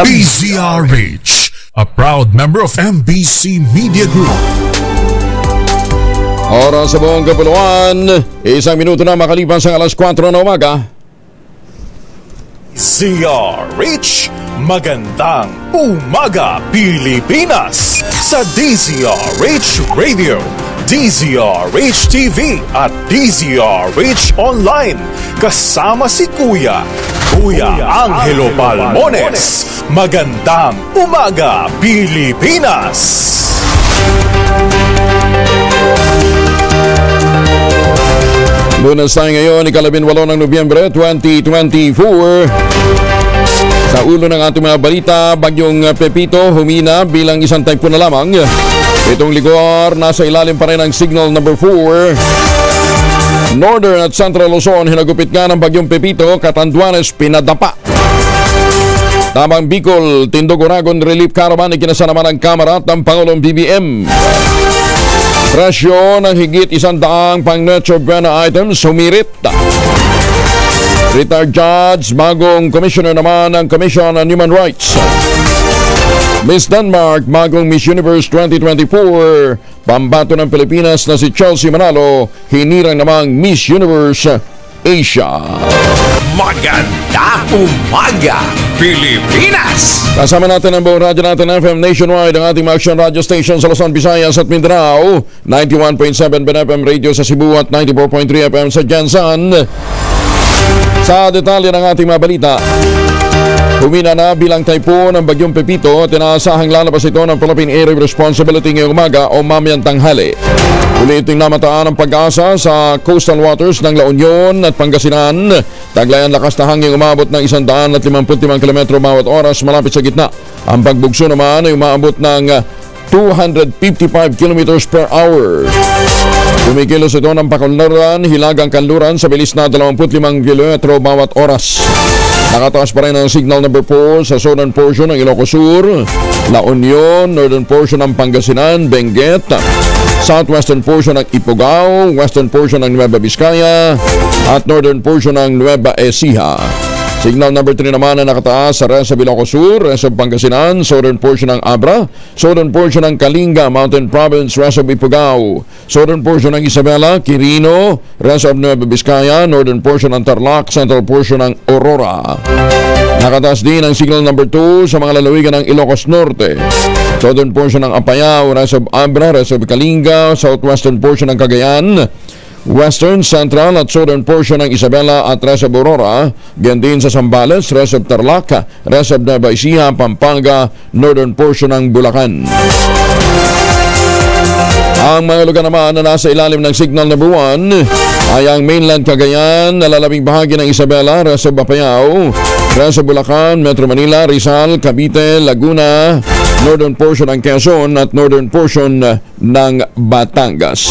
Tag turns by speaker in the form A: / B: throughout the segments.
A: DZRH, a proud member of MBC Media Group.
B: Oras sa buong kapuluan, 1 minuto na makalipas ang alas 4 na umaga.
A: DZRH, magandang umaga Pilipinas sa DZRH Radio, DZRH TV at DZRH Online. Kasama si Kuya Angelo Palmones. Magandang umaga Pilipinas.
B: Lunes tayo ngayon, 18 ng Nobyembre 2024. Sa ulo ng ating mga balita, bagyong Pepito humina bilang isang typhoon na lamang. Itong Ligor nasa ilalim pa rin ng signal number 4. Northern at Central Luzon hinagupit nga ng bagyong Pepito, Catanduanes pinadapa. Tamang Bicol, Tindog-Oragon Relief Caravan ikinasa naman ang kamera at ng Pangulong BBM. Presyo ng higit 100 pang Noche Buena items humirit. Retired judge, bagong commissioner naman ng Commission on Human Rights. Miss Denmark, bagong Miss Universe 2024. Pambato ng Pilipinas na si Chelsea Manalo, hinirang namang Miss Universe Asia.
A: Maganda umaga Pilipinas.
B: Kasama natin ang buong radyo natin FM nationwide, ang ating action radio station sa Luzon, Visayas at Mindanao, 91.7 FM radio sa Cebu at 94.3 FM sa Jansan. Sa detalye ng ating mga balita, humina na bilang typhoon ang bagyong Pepito. Tinasahang lalabas ito ng Philippine Area of Responsibility ngayong umaga o mamayang tanghali. Uliting namataan ang pag-asa sa coastal waters ng La Union at Pangasinan. Taglayan lakas na hangin umabot ng 155 km bawat oras malapit sa gitna. Ang pagbugso naman ay umaabot ng 255 km per hour. Kumikilos ito ng pakunlaran, hilagang kanluran sa bilis na 25 km bawat oras. Nakataas pa rin ang signal number 4 sa southern portion ng Ilocos Sur, La Union, northern portion ng Pangasinan, Benguet, southwestern portion ng Ifugao, western portion ng Nueva Vizcaya, at northern portion ng Nueva Ecija. Signal number 3 naman na nakataas sa rest of Ilocos Sur, rest of Pangasinan, southern portion ng Abra, southern portion ng Kalinga, Mountain Province, rest of Ifugao, southern portion ng Isabela, Quirino, rest of Nueva Vizcaya, northern portion ng Tarlac, central portion ng Aurora. Nakataas din ang signal number 2 sa mga lalawigan ng Ilocos Norte, southern portion ng Apayao, rest of Abra, rest of Kalinga, southwestern portion ng Cagayan, western, central at southern portion ng Isabela at rest of Aurora, ganyan din sa Zambales, rest of Tarlac, rest of Nueva Ecija, Pampanga, northern portion ng Bulacan. Ang mga lugar naman na nasa ilalim ng signal number 1 ay ang mainland Cagayan, nalalabing bahagi ng Isabela, rest of Apayao, rest of Bulacan, Metro Manila, Rizal, Cavite, Laguna, northern portion ng Quezon at northern portion ng Batangas.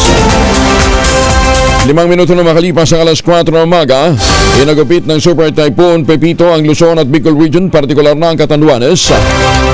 B: 5 minuto na makalipas ang alas 4 ng umaga, inagupit ng Super Typhoon Pepito ang Luzon at Bicol Region, partikular na ang Catanduanes.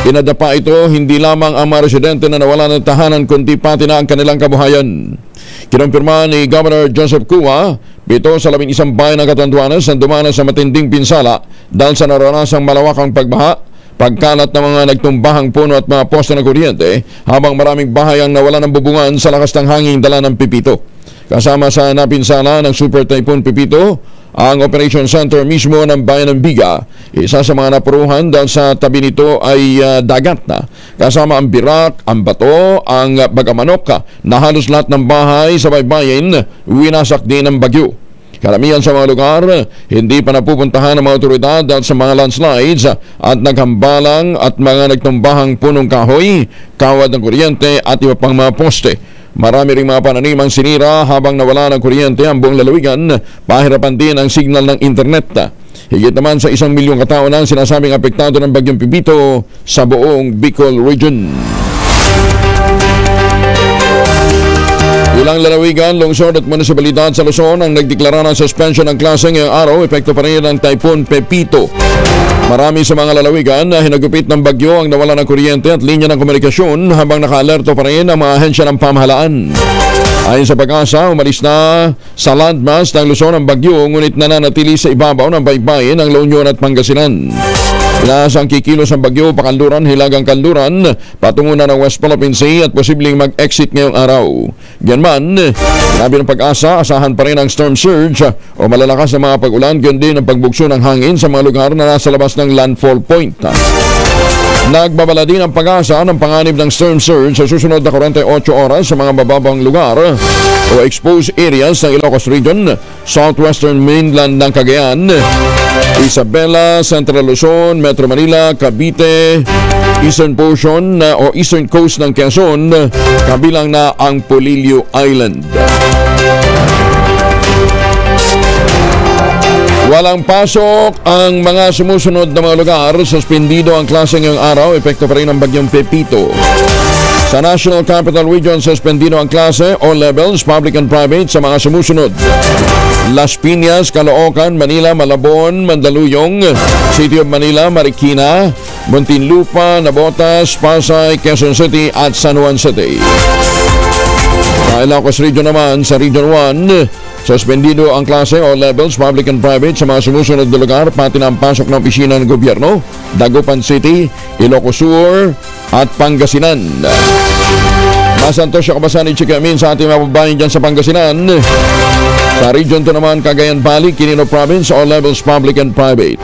B: Inadapa ito hindi lamang ang mga residente na nawalan ng tahanan kundi pati na ang kanilang kabuhayan. Kinumpirma ni Governor Joseph Cua, 7 sa 11 bayan ng Catanduanes ang dumanas sa matinding pinsala dahil sa naranasang malawakang pagbaha, pagkalat ng mga nagtumbahang puno at mga poste ng kuryente, habang maraming bahay ang nawalan ng bubungan sa lakas ng hangin dala ng Pepito. Kasama sa napinsala ng Super Typhoon Pepito, ang Operation Center mismo ng bayan ng Biga. Isa sa mga napuruhan dahil sa tabi nito ay dagat na. Kasama ang birak, ang bato, ang bagamanok, na halos lahat ng bahay sa baybayin winasak din ng bagyo. Karamihan sa mga lugar, hindi pa napupuntahan ng mga otoridad dahil sa mga landslides at naghambalang at mga nagtumbahang punong kahoy, kawad ng kuryente at iba pang mga poste. Marami ring mga pananimang sinira habang nawala ng kuryente ang buong lalawigan, pahirapan din ang signal ng internet. Higit naman sa 1 milyong katao na sinasabing apektado ng bagyong Pepito sa buong Bicol Region. Ilang lalawigan, lungsod at munisipalidad sa Luzon ang nagdeklara ng suspension ng klase ngayong araw, epekto pa rin ng Typhoon Pepito. Marami sa mga lalawigan na hinagupit ng bagyo ang nawala ng kuryente at linya ng komunikasyon, habang naka-alerto pa rin ang mga ahensya ng pamahalaan. Ayon sa Pag-asa, umalis na sa landmass ng Luzon ang bagyo, ngunit nananatili sa ibabaw ng baybayin ng La Union at Pangasinan. Inaasang kikilos ang bagyo pakanluran, hilagang kanluran, patungo na ng West Philippine Sea at posibleng mag-exit ngayong araw. Ganman, sinabi ng Pag-asa, asahan pa rin ang storm surge o malalakas na mga pag-ulan, ganyan din ang pagbugso ng hangin sa mga lugar na nasa labas ng landfall point. Nagbabala din ang Pag-asa ng panganib ng storm surge sa susunod na 48 oras sa mga mababang lugar o exposed areas ng Ilocos Region, southwestern mainland ng Cagayan, Isabela, Central Luzon, Metro Manila, Cavite, eastern portion o eastern coast ng Quezon, kabilang na ang Polillo Island. Walang pasok ang mga sumusunod na mga lugar. Suspendido ang klase ngayong araw. Epekto pa rin ang bagyong Pepito. Sa National Capital Region, suspendido ang klase, all levels, public and private, sa mga sumusunod: Las Piñas, Caloocan, Manila, Malabon, Mandaluyong, City of Manila, Marikina, Muntinlupa, Navotas, Pasay, Quezon City at San Juan City. Sa Ilocos Region naman, sa Region 1, suspendido ang klase, all levels, public and private, sa mga sumusunod na lugar, pati na ang pasok ng opisina ng gobyerno: Dagupan City, Ilocos Sur at Pangasinan. Masantos siya kabasan ni Chikamin sa ating mga babayan dyan sa Pangasinan. Sa Region 2 naman, Cagayan Valley, Quirino Province, all levels, public and private.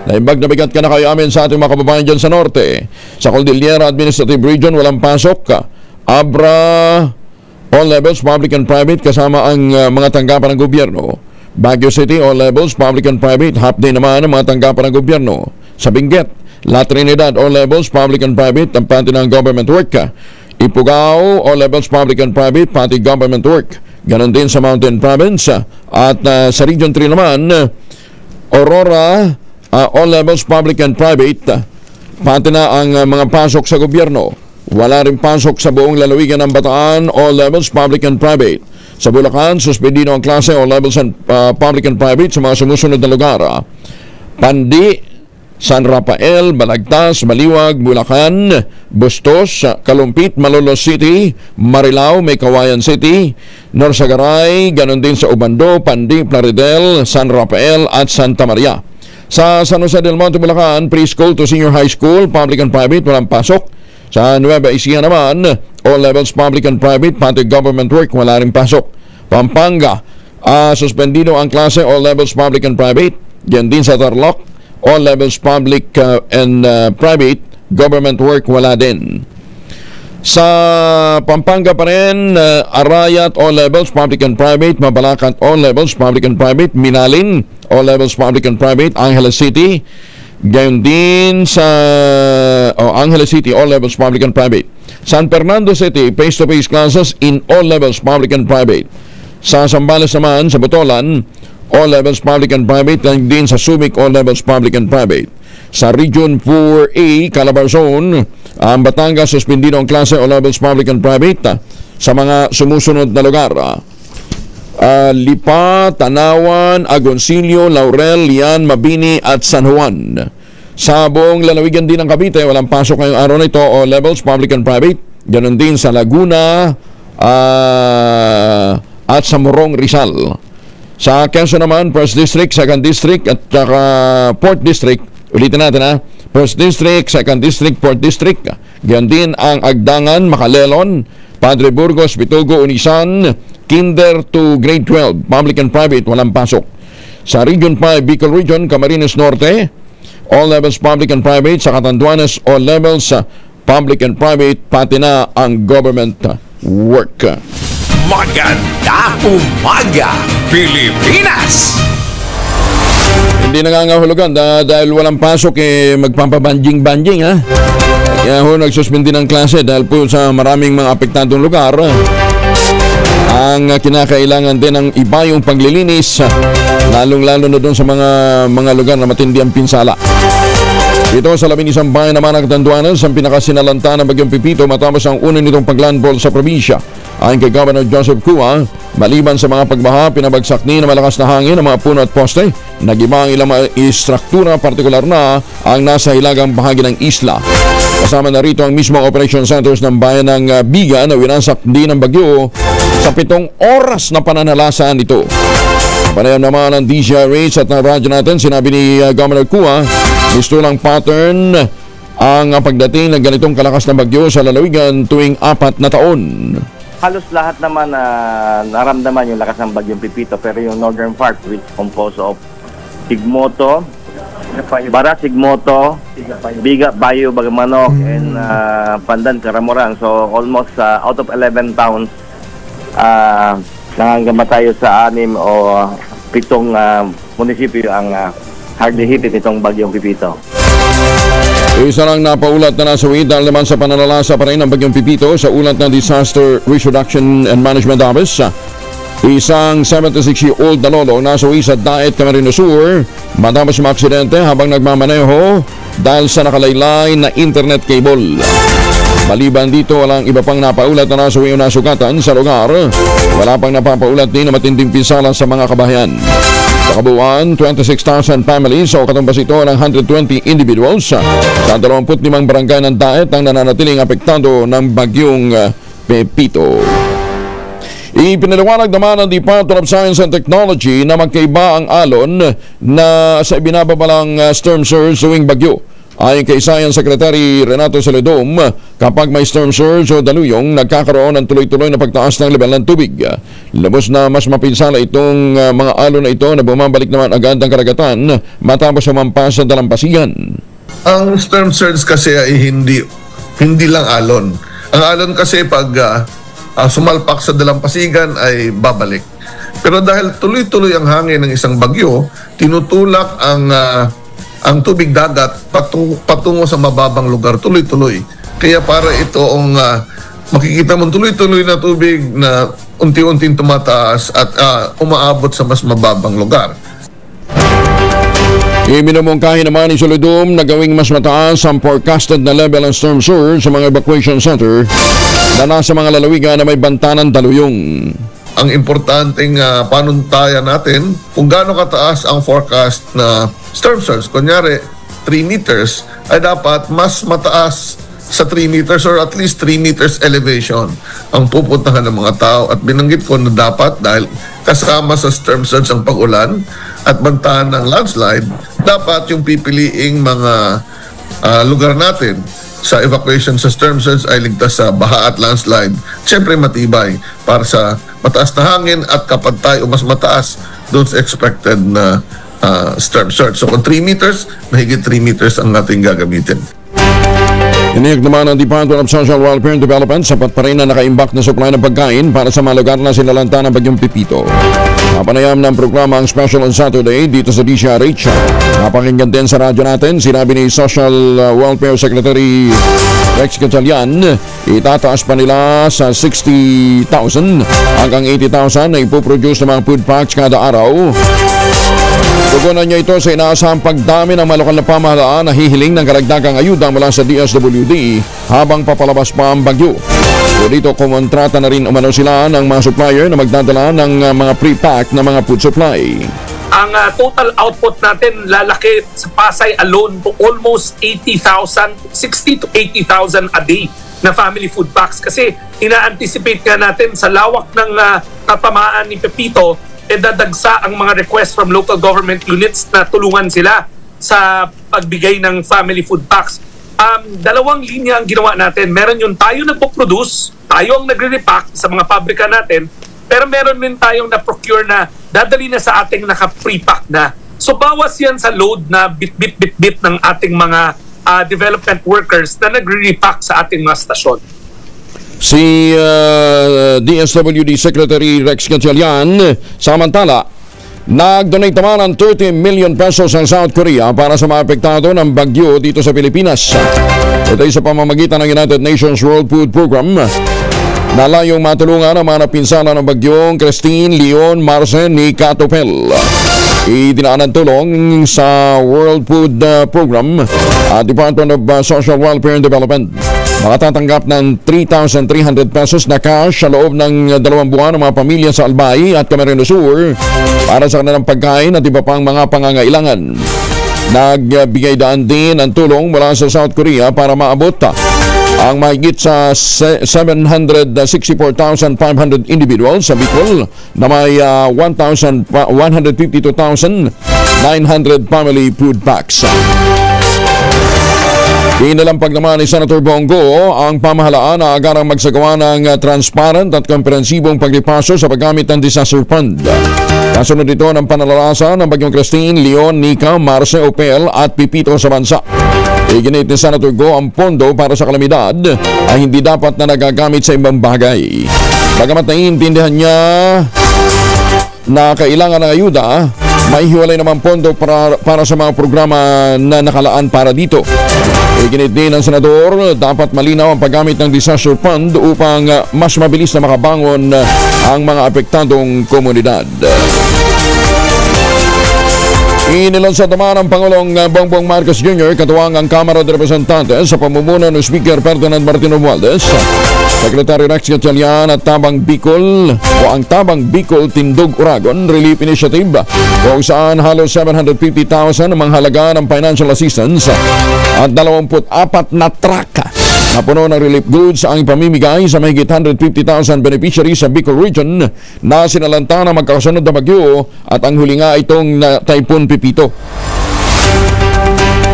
B: Naimbag na bigat ka na kayo amin sa ating mga kababayan dyan sa Norte. Sa Cordillera Administrative Region, walang pasok. Abra, all levels, public and private, kasama ang mga tanggapan ng gobyerno. Baguio City, all levels, public and private, half day naman ang mga tanggapan ng gobyerno. Sa Benguet, La Trinidad, all levels, public and private, ang pati ng government work. Ifugao, all levels, public and private, pati government work. Ganon din sa Mountain Province. At sa Region 3 naman, Aurora, all levels, public and private, pati na ang mga pasok sa gobyerno. Wala rin pasok sa buong lalawigan ng Bataan, all levels, public and private. Sa Bulacan, suspendido ang klase, all levels and public and private, sa mga sumusunod na lugar: Pandi, San Rafael, Balagtas, Maliwag, Bulacan, Bustos, Kalumpit, Malolos City, Marilao, Maykawayan City, Norsagaray, ganon din sa Ubando, Pandi, Plaridel, San Rafael at Santa Maria. Sa San Jose del Monte, Bulacan, preschool to senior high school, public and private, walang pasok. Sa Nueva Ecija naman, all levels, public and private, pati government work, wala rin pasok. Pampanga, suspendido ang klase, all levels, public and private. Diyan din sa Tarlac, all levels, public and private, government work, wala din. Sa Pampanga pa rin, Arayat, all levels, public and private. Mabalacat, all levels, public and private. Minalin, all levels, public and private. Angeles City, gayon din sa Angeles City, all levels, public and private. San Fernando City, face-to-face classes in all levels, public and private. Sa Zambales naman, sa Botolan, all levels, public and private. Gayon din sa Subic, all levels, public and private. Sa Region 4A, Calabarzon, ang Batangas, suspendido ang klase, all levels, public and private, sa mga sumusunod na lugar: Lipa, Tanawan, Agoncillo, Laurel, Lian, Mabini at San Juan. Sa buong lalawigan din ng Cavite, walang pasok ngayong araw na ito, all levels, public and private. Ganon din sa Laguna at sa Morong, Rizal. Sa Quezon naman, 1st District, 2nd District at saka 4th District. Ulitin natin 1st District, 2nd District, 4th District. Ganon din ang Agdangan, Macalelon, Padre Burgos, Bitugo, Unisan, Kinder to grade 12, public and private, walang pasok. Sa Region 5, Bicol Region, Camarines Norte, all levels, public and private. Sa Catanduanes, all levels, public and private, pati na ang government work.
A: Maganda umaga, Pilipinas!
B: Hindi nangangahulugan dahil walang pasok, magpapabanjing-banjing, ha? Kaya nagsuspindi ng klase dahil po sa maraming mga apektadong lugar. Ang kinakailangan din ng iba yung paglilinis, lalong-lalo na doon sa mga lugar na matindi ang pinsala. Dito sa 11 bayan naman ng Catanduanes, ang pinakasinalanta ng bagyong Pepito matapos ang una nitong paglandfall sa probinsya. Ayon kay Governor Joseph Cua, maliban sa mga pagbaha, pinabagsak ni na malakas na hangin ng mga puno at poste. Nag-iba ang ilang mga istruktura, partikular na ang nasa hilagang bahagi ng isla. Kasama na rito ang mismong operation centers ng bayan ng Biga na winasak din ng bagyo sa 7 oras na pananalasan nito. Panayam naman ng DZRH at radyo natin, sinabi ni Governor Cua, Mistulang pattern ang pagdating ng ganitong kalakas na bagyo sa lalawigan tuwing 4 na taon.
C: Halos lahat naman naramdaman yung lakas ng bagyong Pipito, pero yung northern part, which composed of Sigmoto, Sigmoto, Biga, Bayo, Bagamanok, and Pandan, Caramoran. So almost out of 11 towns, nangangamba tayo sa 6 o 7 munisipyo ang hardly hit itong bagyong Pipito.
B: Isa lang napaulat na nasawi dahil naman sa pananalasa pa rin ng bagyong Pipito sa ulat ng Disaster Risk Reduction and Management Office. Isang 76-year-old na lolo nasawi sa Daet, Camarines Sur matapos maaksidente habang nagmamaneho dahil sa nakalaylay na internet cable. Maliban dito, walang iba pang napaulat na nasawi o nasugatan sa lugar. Wala pang napapaulat din na matinding pinsala sa mga kabahayan. Sa kabuuan, 26,000 families o katumbas ito ng 120 individuals sa 25 barangay ng Daet ang nananatiling apektado ng bagyong Pepito. Ipinaliwanag naman ng Department of Science and Technology na magkaiba ang alon na sa ibinababalang storm surge tuwing bagyo. Ayon kay Science Secretary Renato Saludom, kapag may storm surge o daluyong, nagkakaroon ng tuloy-tuloy na pagtaas ng level ng tubig. Lubos na mas mapinsala itong mga alon na ito na bumabalik naman agad ang karagatan matapos sumampas sa dalampasigan.
D: Ang storm surge kasi ay hindi lang alon. Ang alon kasi pag sumalpak sa dalampasigan ay babalik. Pero dahil tuloy-tuloy ang hangin ng isang bagyo, tinutulak ang tubig dagat patungo sa mababang lugar tuloy-tuloy. Kaya para ito ang makikita mo tuloy-tuloy na tubig na unti-unting tumataas at umaabot sa mas mababang lugar.
B: Iminumungkahi naman ni Solidum na gawing mas mataas ang forecasted na level ng storm surge sa mga evacuation center na nasa mga lalawigan na may banta ng daluyong.
D: Ang importanteng panuntayan natin kung gaano kataas ang forecast na storm surge. Kunyari, 3 meters ay dapat mas mataas sa 3 meters or at least 3 meters elevation ang pupuntahan ng mga tao. At binanggit ko na dapat dahil kasama sa storm surge ang pag-ulan at bantahan ng landslide, dapat yung pipiliing mga lugar natin sa evacuation sa storm surge ay ligtas sa baha at landslide. Siyempre matibay para sa mataas na hangin at kapantay o mas mataas doon sa expected na storm surge. So kung 3 meters, mahigit 3 meters ang ating gagamitin.
B: Inihik naman ang Department of Social Welfare and Development sapat pa rin na nakaimbak na supply ng pagkain para sa mga lugar na sinalanta ng bagyong Pipito. Napanayam ng programa ang Special on Saturday dito sa DCRH. Napakinggan din sa radyo natin, sinabi ni Social Welfare Secretary Rex Gatchalian, itataas pa nila sa 60,000 hanggang 80,000 na ipoproduce ng mga food packs kada araw. Tugunan niya ito sa inaasahang pagdami ng malokal na pamahalaan na hihiling ng karagdagang ayuda mula sa DSWD habang papalabas pa ang bagyo. So dito kumontrata na rin umano sila ng mga supplier na magdadala ng mga pre-pack na mga food supply.
E: Ang total output natin lalaki sa Pasay alone to almost 80,000, 60 to 80,000 a day na family food packs kasi ina-anticipate nga natin sa lawak ng tatamaan ni Pepito dadagsa ang mga request from local government units na tulungan sila sa pagbigay ng family food packs. Dalawang linya ang ginawa natin. Meron yung tayo nagpo-produce, tayo ang nagre-repack sa mga pabrika natin, pero meron din tayong na-procure na dadali na sa ating naka-pre-pack na. So bawas yan sa load na bit ng ating mga development workers na nagre-repack sa ating mga stasyon.
B: Si DSWD Secretary Rex Gatchalian, samantala, nag-donate naman ng 30 million pesos ang South Korea para sa mga apektado ng bagyo dito sa Pilipinas. Ito ay sa pamamagitan ng United Nations World Food Program na layong matulungan ang mga napinsala ng bagyong Christine, Leon, Marcen ni Katopel. Idinaan ng tulong sa World Food Program at Department of Social Welfare and Development. Makatatanggap ng 3,300 pesos na cash sa loob ng 2 buwan ng mga pamilya sa Albay at Camarines Sur para sa kanilang pagkain at iba pang mga pangangailangan. Nagbigay daan din ng tulong mula sa South Korea para maabot ang mahigit sa 764,500 individuals sa Bicol na may 152,900 family food packs. Inalampag naman ni Senator Bongo ang pamahalaan na agarang magsagawa ng transparent at komprehensibong paglipasyo sa paggamit ng disaster fund. Kasunod ito ng panalalasan ng Bagyong Christine, Leon, Nika, Marce, Opel at Pipito sa bansa. Iginit ni Senator Go ang pondo para sa kalamidad ay hindi dapat na nagagamit sa ibang bagay. Bagamat naiintindihan niya na kailangan ng ayuda, may hiwalay naman pondo para sa mga programa na nakalaan para dito. Iginit din ng Senador, dapat malinaw ang paggamit ng disaster fund upang mas mabilis na makabangon ang mga apektadong komunidad. Inilansad naman ang Pangulong Bongbong Marcos Jr. katuwang ang Kamara de Representantes sa pamumuno ng Speaker Ferdinand Martin Romualdez, Secretary Rex Gatchalian at Tabang Bicol o ang Tabang Bicol Tindog Uragon Relief Initiative, kung saan halos 750,000 ang mga halaga ng financial assistance at 24 na truck na puno ng relief goods ang ipamimigay sa mahigit 150,000 beneficiaries sa Bicol Region na sinalanta ng magkakasunod na bagyo at ang huli nga itong Typhoon Pipito.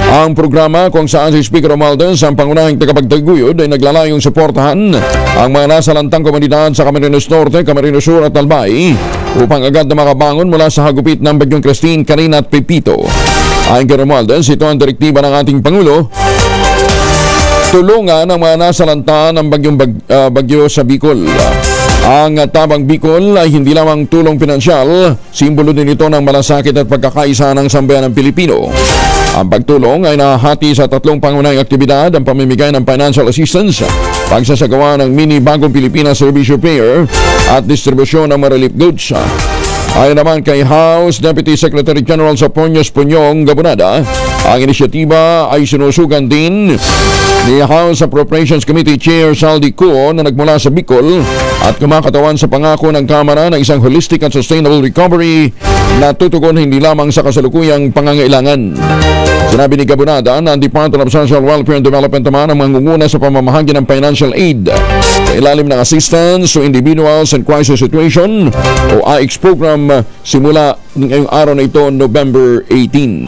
B: Ang programa kung saan si Speaker Romualdez ang pangunahing tagapagtaguyod ay naglalayong suportahan ang mga nasalantang komunidad sa Camarines Norte, Camarines Sur at Albay upang agad na makabangon mula sa hagupit ng Bagyong Christine, Karina at Pipito. Ayon kay Romualdez, ito ang direktiba ng ating Pangulo, tulungan ang mga nasalanta ng bagyo sa Bicol. Ang Tabang Bicol ay hindi lamang tulong pinansyal, simbolo din ito ng malasakit at pagkakaisa ng sambayan ng Pilipino. Ang pagtulong ay nahati sa 3 pangunahing aktibidad: ang pamimigay ng financial assistance, pagsasagawa ng mini Bagong Pilipinas Servicio Fair at distribusyon ng mga relief goods. Ayon naman kay House Deputy Secretary General Sophonius Punyong Gabonada, ang inisyatiba ay sinusugan din ni House Appropriations Committee Chair Saldi Cuo na nagmula sa Bicol at kumakatawan sa pangako ng Kamara ng isang holistic at sustainable recovery na tutugon hindi lamang sa kasalukuyang pangangailangan. Sinabi ni Gabonada na ang Department of Social Welfare and Development naman ang mangunguna sa pamamahagi ng financial aid sa ilalim ng Assistance to Individuals in Crisis Situation o AICS program simula ngayong araw na ito, November 18.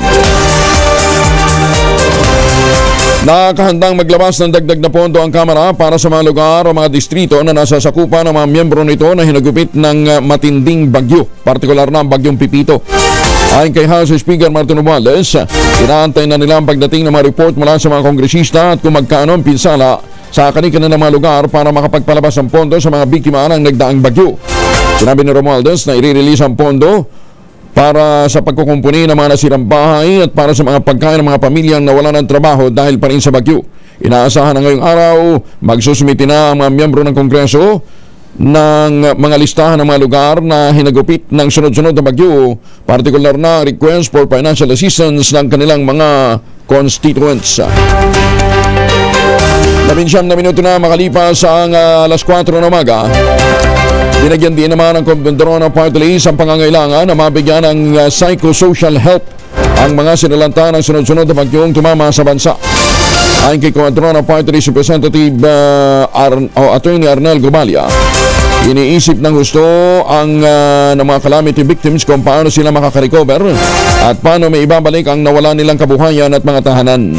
B: Nakahandang maglabas ng dagdag na pondo ang Kamara para sa mga lugar o mga distrito na nasa sakupan ng mga miyembro nito na hinagupit ng matinding bagyo, partikular na ang Bagyong Pipito. Ayon kay House Speaker Martin Romualdez, inaantay na nila ang pagdating ng mga report mula sa mga kongresista at kung magkaano ang pinsala sa kanilang mga lugar para makapagpalabas ng pondo sa mga biktima ng nagdaang bagyo. Sinabi ni Romualdez na i-release ang pondo para sa pagkukumpuni ng mga nasirang bahay at para sa mga pagkain ng mga pamilyang nawalan ng trabaho dahil pa rin sa bagyo. Inaasahan na ngayong araw magsusumiti na ang mga miyembro ng Kongreso ng mga listahan ng mga lugar na hinagupit ng sunod-sunod na bagyo, partikular na request for financial assistance ng kanilang mga constituents. 19 na minuto na makalipas ang alas 4 ng umaga. Dinagyan din naman ng Komendador ng Party List ang pangangailangan na mabigyan ng psychosocial help ang mga sinalanta ng sunod-sunod na bagyong tumama sa bansa. Ayon kay Komendador ng Party List Representative Attorney Arnel Gobalia, iniisip ng gusto ang ng mga calamity victims kung paano sila makaka-recover at paano may ibabalik ang nawala nilang kabuhayan at mga tahanan.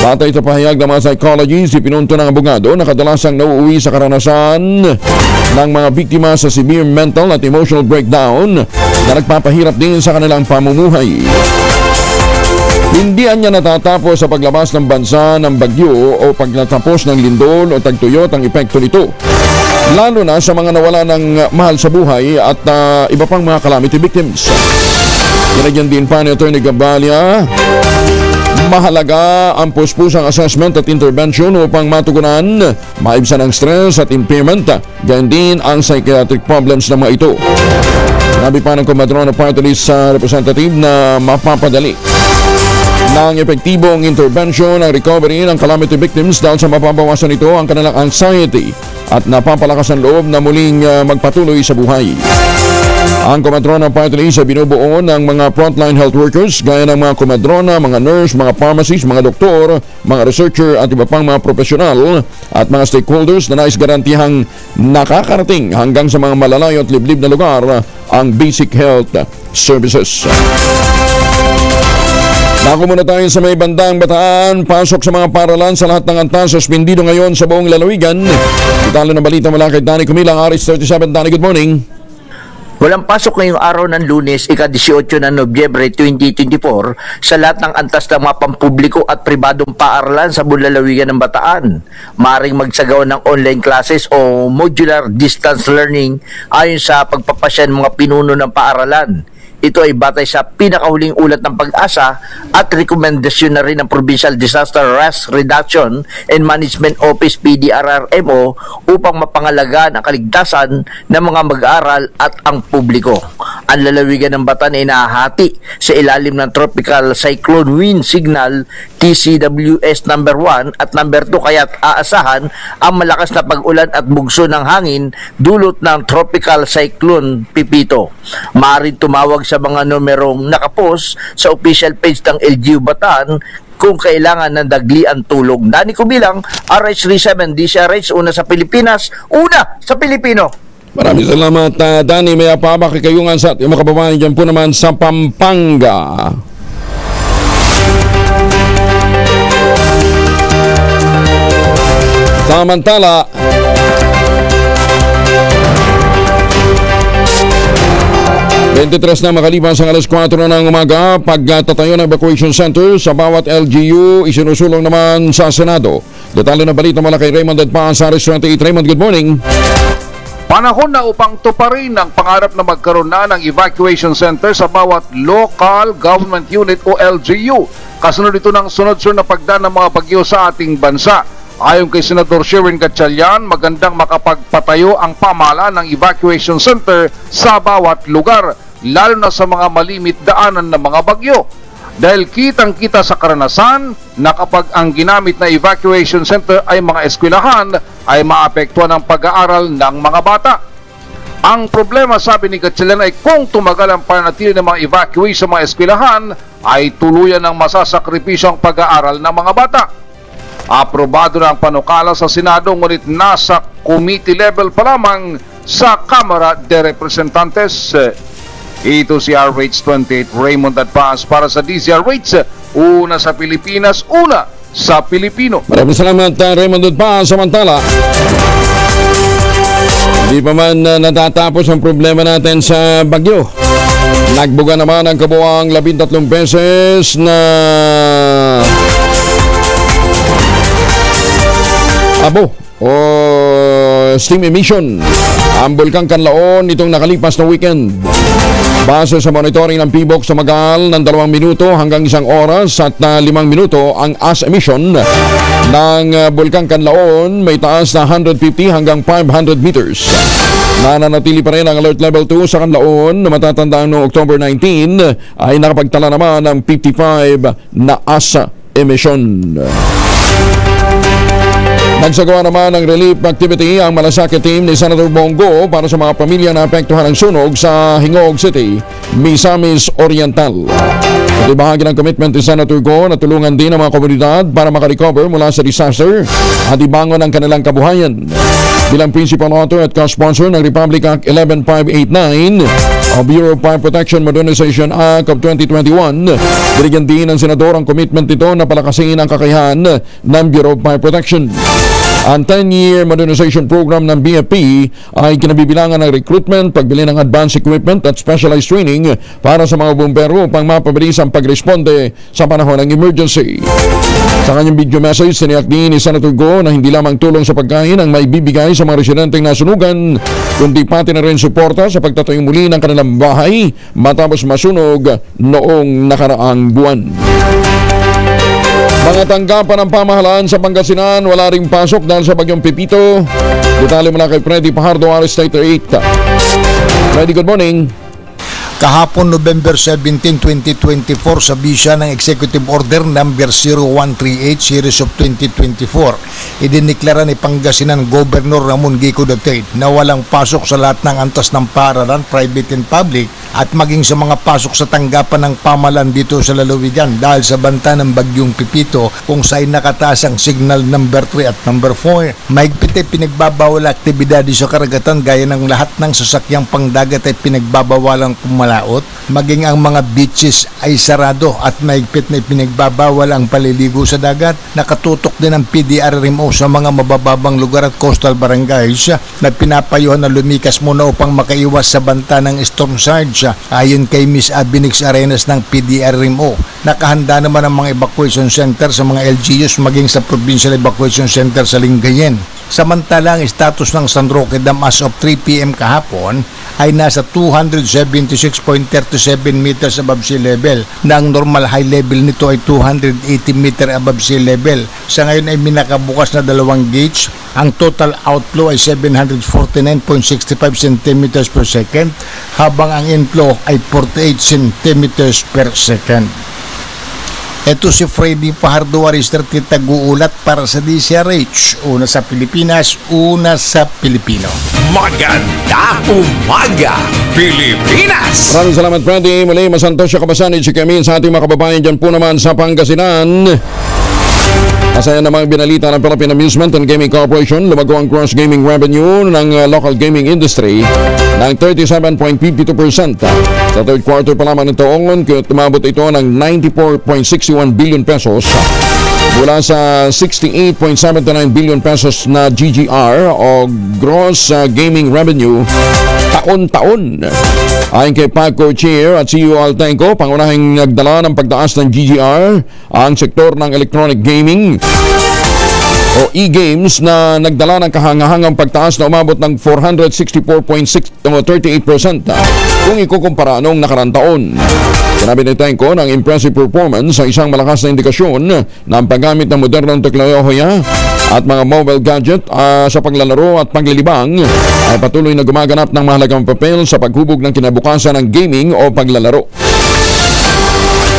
B: Batay sa pahayag ng mga psychologists, ipinunto ng abogado na kadalasang nauuwi sa karanasan ng mga biktima sa severe mental at emotional breakdown na nagpapahirap din sa kanilang pamumuhay. Hindi niya natatapos sa paglabas ng bansa ng bagyo o paglatapos ng lindol o tagtuyot ang epekto nito, lalo na sa mga nawala ng mahal sa buhay at iba pang mga calamity victims. Dinagyan din pa ni Attorney Gobalia, mahalaga ang puspusang assessment at intervention upang matugunan, maibsan ang stress at impairment, ganyan din ang psychiatric problems ng mga ito. Sinabi pa ng Komendador ng Party List sa representative na mapapadali ng epektibong intervention ang recovery ng calamity victims dahil sa mapabawasan nito ang kanilang anxiety at napapalakas ang loob na muling magpatuloy sa buhay. Ang komandrona ng Party List ay binubuo ng mga frontline health workers gaya ng mga komandrona, mga nurse, mga pharmacists, mga doktor, mga researcher at iba pang mga profesional at mga stakeholders na nais garantihang nakakarating hanggang sa mga malalayo at liblib na lugar ang basic health services. Dako muna tayo sa may bandang Bataan. Pasok sa mga paralan sa lahat ng antas. Suspendido ngayon sa buong lalawigan. Italo na balita mula kay Danny Kumilang, RH37. Danny, good morning.
F: Walang pasok ngayong araw ng Lunes, ika-18 ng Nobyembre 2024 sa lahat ng antas ng mga pampubliko at pribadong paaralan sa buong lalawigan ng Bataan. Maaring magsagawa ng online classes o modular distance learning ayon sa pagpapasya ng mga pinuno ng paaralan. Ito ay batay sa pinakahuling ulat ng Pag-asa at rekomendasyon na rin ng Provincial Disaster Risk Reduction and Management Office PDRRMO upang mapangalagaan ang kaligtasan ng mga mag-aaral at ang publiko. Ang lalawigan ng Bataan ay nahahati sa ilalim ng Tropical Cyclone Wind Signal TCWS number 1 at number 2, kaya't aasahan ang malakas na pag-ulan at bugso ng hangin dulot ng Tropical Cyclone Pipito. Maaaring tumawag sa mga numerong nakapost sa official page ng LGU Bataan kung kailangan ng daglian tulong. Danny Kubilang, RH37, DCRH, una sa Pilipinas, una sa Pilipino.
B: Maraming salamat, Danny. May apabaki kayong ansat. Yung mga kababayan dyan po naman sa Pampanga. Samantala, na makalipas ang alas 4 na ng umaga, pagtatayo ng evacuation center sa bawat LGU, isinusulong naman sa Senado. Detalye na balita mula kay Raymond Edpa sa RH28. Raymond, good morning.
G: Panahon na upang tuparin ang pangarap na magkaroon na ng evacuation center sa bawat local government unit o LGU. Kasunod ito ng sunod-sunod na pagdaan ng mga bagyo sa ating bansa. Ayon kay Senador Sherwin Gatchalian, magandang makapagpatayo ang pamahalaan ng evacuation center sa bawat lugar, lalo na sa mga malimit daanan ng mga bagyo. Dahil kitang-kita sa karanasan na kapag ang ginamit na evacuation center ay mga eskwelahan, ay maapektuhan ang pag-aaral ng mga bata. Ang problema, sabi ni Gatchalian, ay kung tumagal ang panatili ng mga evacuee sa mga eskwelahan, ay tuluyan ng masasakripisyo ang pag-aaral ng mga bata. Aprobado na ang panukala sa Senado, ngunit nasa committee level pa lamang sa Kamara de Representantes. Ito si RH28 Raymond Advance para sa DZRH, una sa Pilipinas, una sa Pilipino.
B: Maraming salamat, Raymond Advance. Samantala, hindi pa man natatapos ang problema natin sa bagyo. Nagbuga naman ang kabuuang 13 beses na steam emission ang Bulkang Kanlaon nitong nakalipas na weekend. Base sa monitoring ng PBOX, sa magal ng 2 minuto hanggang 1 oras at 5 minuto ang ash emission ng Bulkang Kanlaon, may taas na 150 hanggang 500 meters. Nananatili pa rin ang alert level 2 sa Kanlaon na matatandaan noong October 19 ay nakapagtala naman ng 55 na ash emission. Nagsagawa naman ng relief activity ang Malasake team ni Senator Bongo para sa mga pamilya na apektuhan ng sunog sa Hingog City, Misamis Oriental. Ito bahagi ng commitment ni Senator Go na tulungan din ang mga komunidad para makarecover mula sa disaster at ibangon ang kanilang kabuhayan. Bilang principal author at co-sponsor ng Republic Act 11589 o Bureau of Fire Protection Modernization Act of 2021, binigyan din ng senador ang commitment nito na palakasin ang kakayahan ng Bureau of Fire Protection. Ang 10-year modernization program ng BFP ay kinabibilangan ng recruitment, pagbili ng advanced equipment at specialized training para sa mga bumbero upang mapabilis ang pagresponde sa panahon ng emergency. Sa kanyang video message, siniyak din ni Senator Go na hindi lamang tulong sa pagkain ang may bibigay sa mga residenteng nasunugan, kundi pati na rin suporta sa pagtatayo muli ng kanilang bahay matapos masunog noong nakaraang buwan. Mga tanggapan ng pamahalaan sa Pangasinan, wala ring pasok dahil sa bagyong Pipito. Detalye mula kay Freddy Pajardo, RH38. Freddy, good morning.
H: Kahapon November 17, 2024 sa bisya ng Executive Order number 0138 Series of 2024, idiniklara ni Pangasinan Governor Ramon Gico III na walang pasok sa lahat ng antas ng paaralan, private and public, at maging sa mga pasok sa tanggapan ng pamalan dito sa lalawigan dahil sa banta ng bagyong Pipito kung saan nakataas ang signal number 3 at number 4. Mahigpit ay pinagbabawal aktibidad sa karagatan gaya ng lahat ng sasakyang pangdagat ay pinagbabawalang pumalaot, maging ang mga beaches ay sarado at mahigpit na pinagbabawal ang paliligo sa dagat. Nakatutok din ang PDRMO sa mga mabababang lugar at coastal barangays na pinapayuhan na lumikas muna upang makaiwas sa banta ng storm surge. Ayon kay Miss Abinix Arenas ng PDRMO, nakahanda naman ang mga evacuation center sa mga LGUs maging sa Provincial Evacuation Center sa Lingayen. Samantala, ang status ng San Roque Dam as of 3 p.m. kahapon ay nasa 276.37 meters above sea level na ang normal high level nito ay 280 meter above sea level. Sa ngayon ay minakabukas na 2 gauge. Ang total outflow ay 749.65 centimeters per second habang ang inflow ay 48 centimeters per second. Ito si Freddy Fajardo Arister Titaguulat para sa DCRH. Una sa Pilipinas, una sa Pilipino.
A: Magandang umaga, Pilipinas!
B: Maraming salamat, Freddy. Muli, Masantosya Kabasanid si Kemin sa ating mga kababayan dyan po naman sa Pangasinan. Masaya namang binalita ng Philippine Amusement and Gaming Corporation, lumago ang gross gaming revenue ng local gaming industry ng 37.52%. Sa third quarter pa lamang ng taon, tumabot ito ng 94.61 billion pesos mula sa 68.79 billion pesos na GGR o gross gaming revenue taon-taon. Ayon kay PAGCOR Chair at CEO Altenco, pangunahing nagdala ng pagtaas ng GGR ang sektor ng electronic gaming o e-games na nagdala ng kahangahangang pagtaas na umabot ng 464.38% kung ikukumpara noong nakarang taon. Sinabi ni Tenco ng impressive performance sa isang malakas na indikasyon ng paggamit ng modernong teknolohiya at mga mobile gadget sa paglalaro at paglilibang ay patuloy na gumaganap ng mahalagang papel sa paghubog ng kinabukasan ng gaming o paglalaro.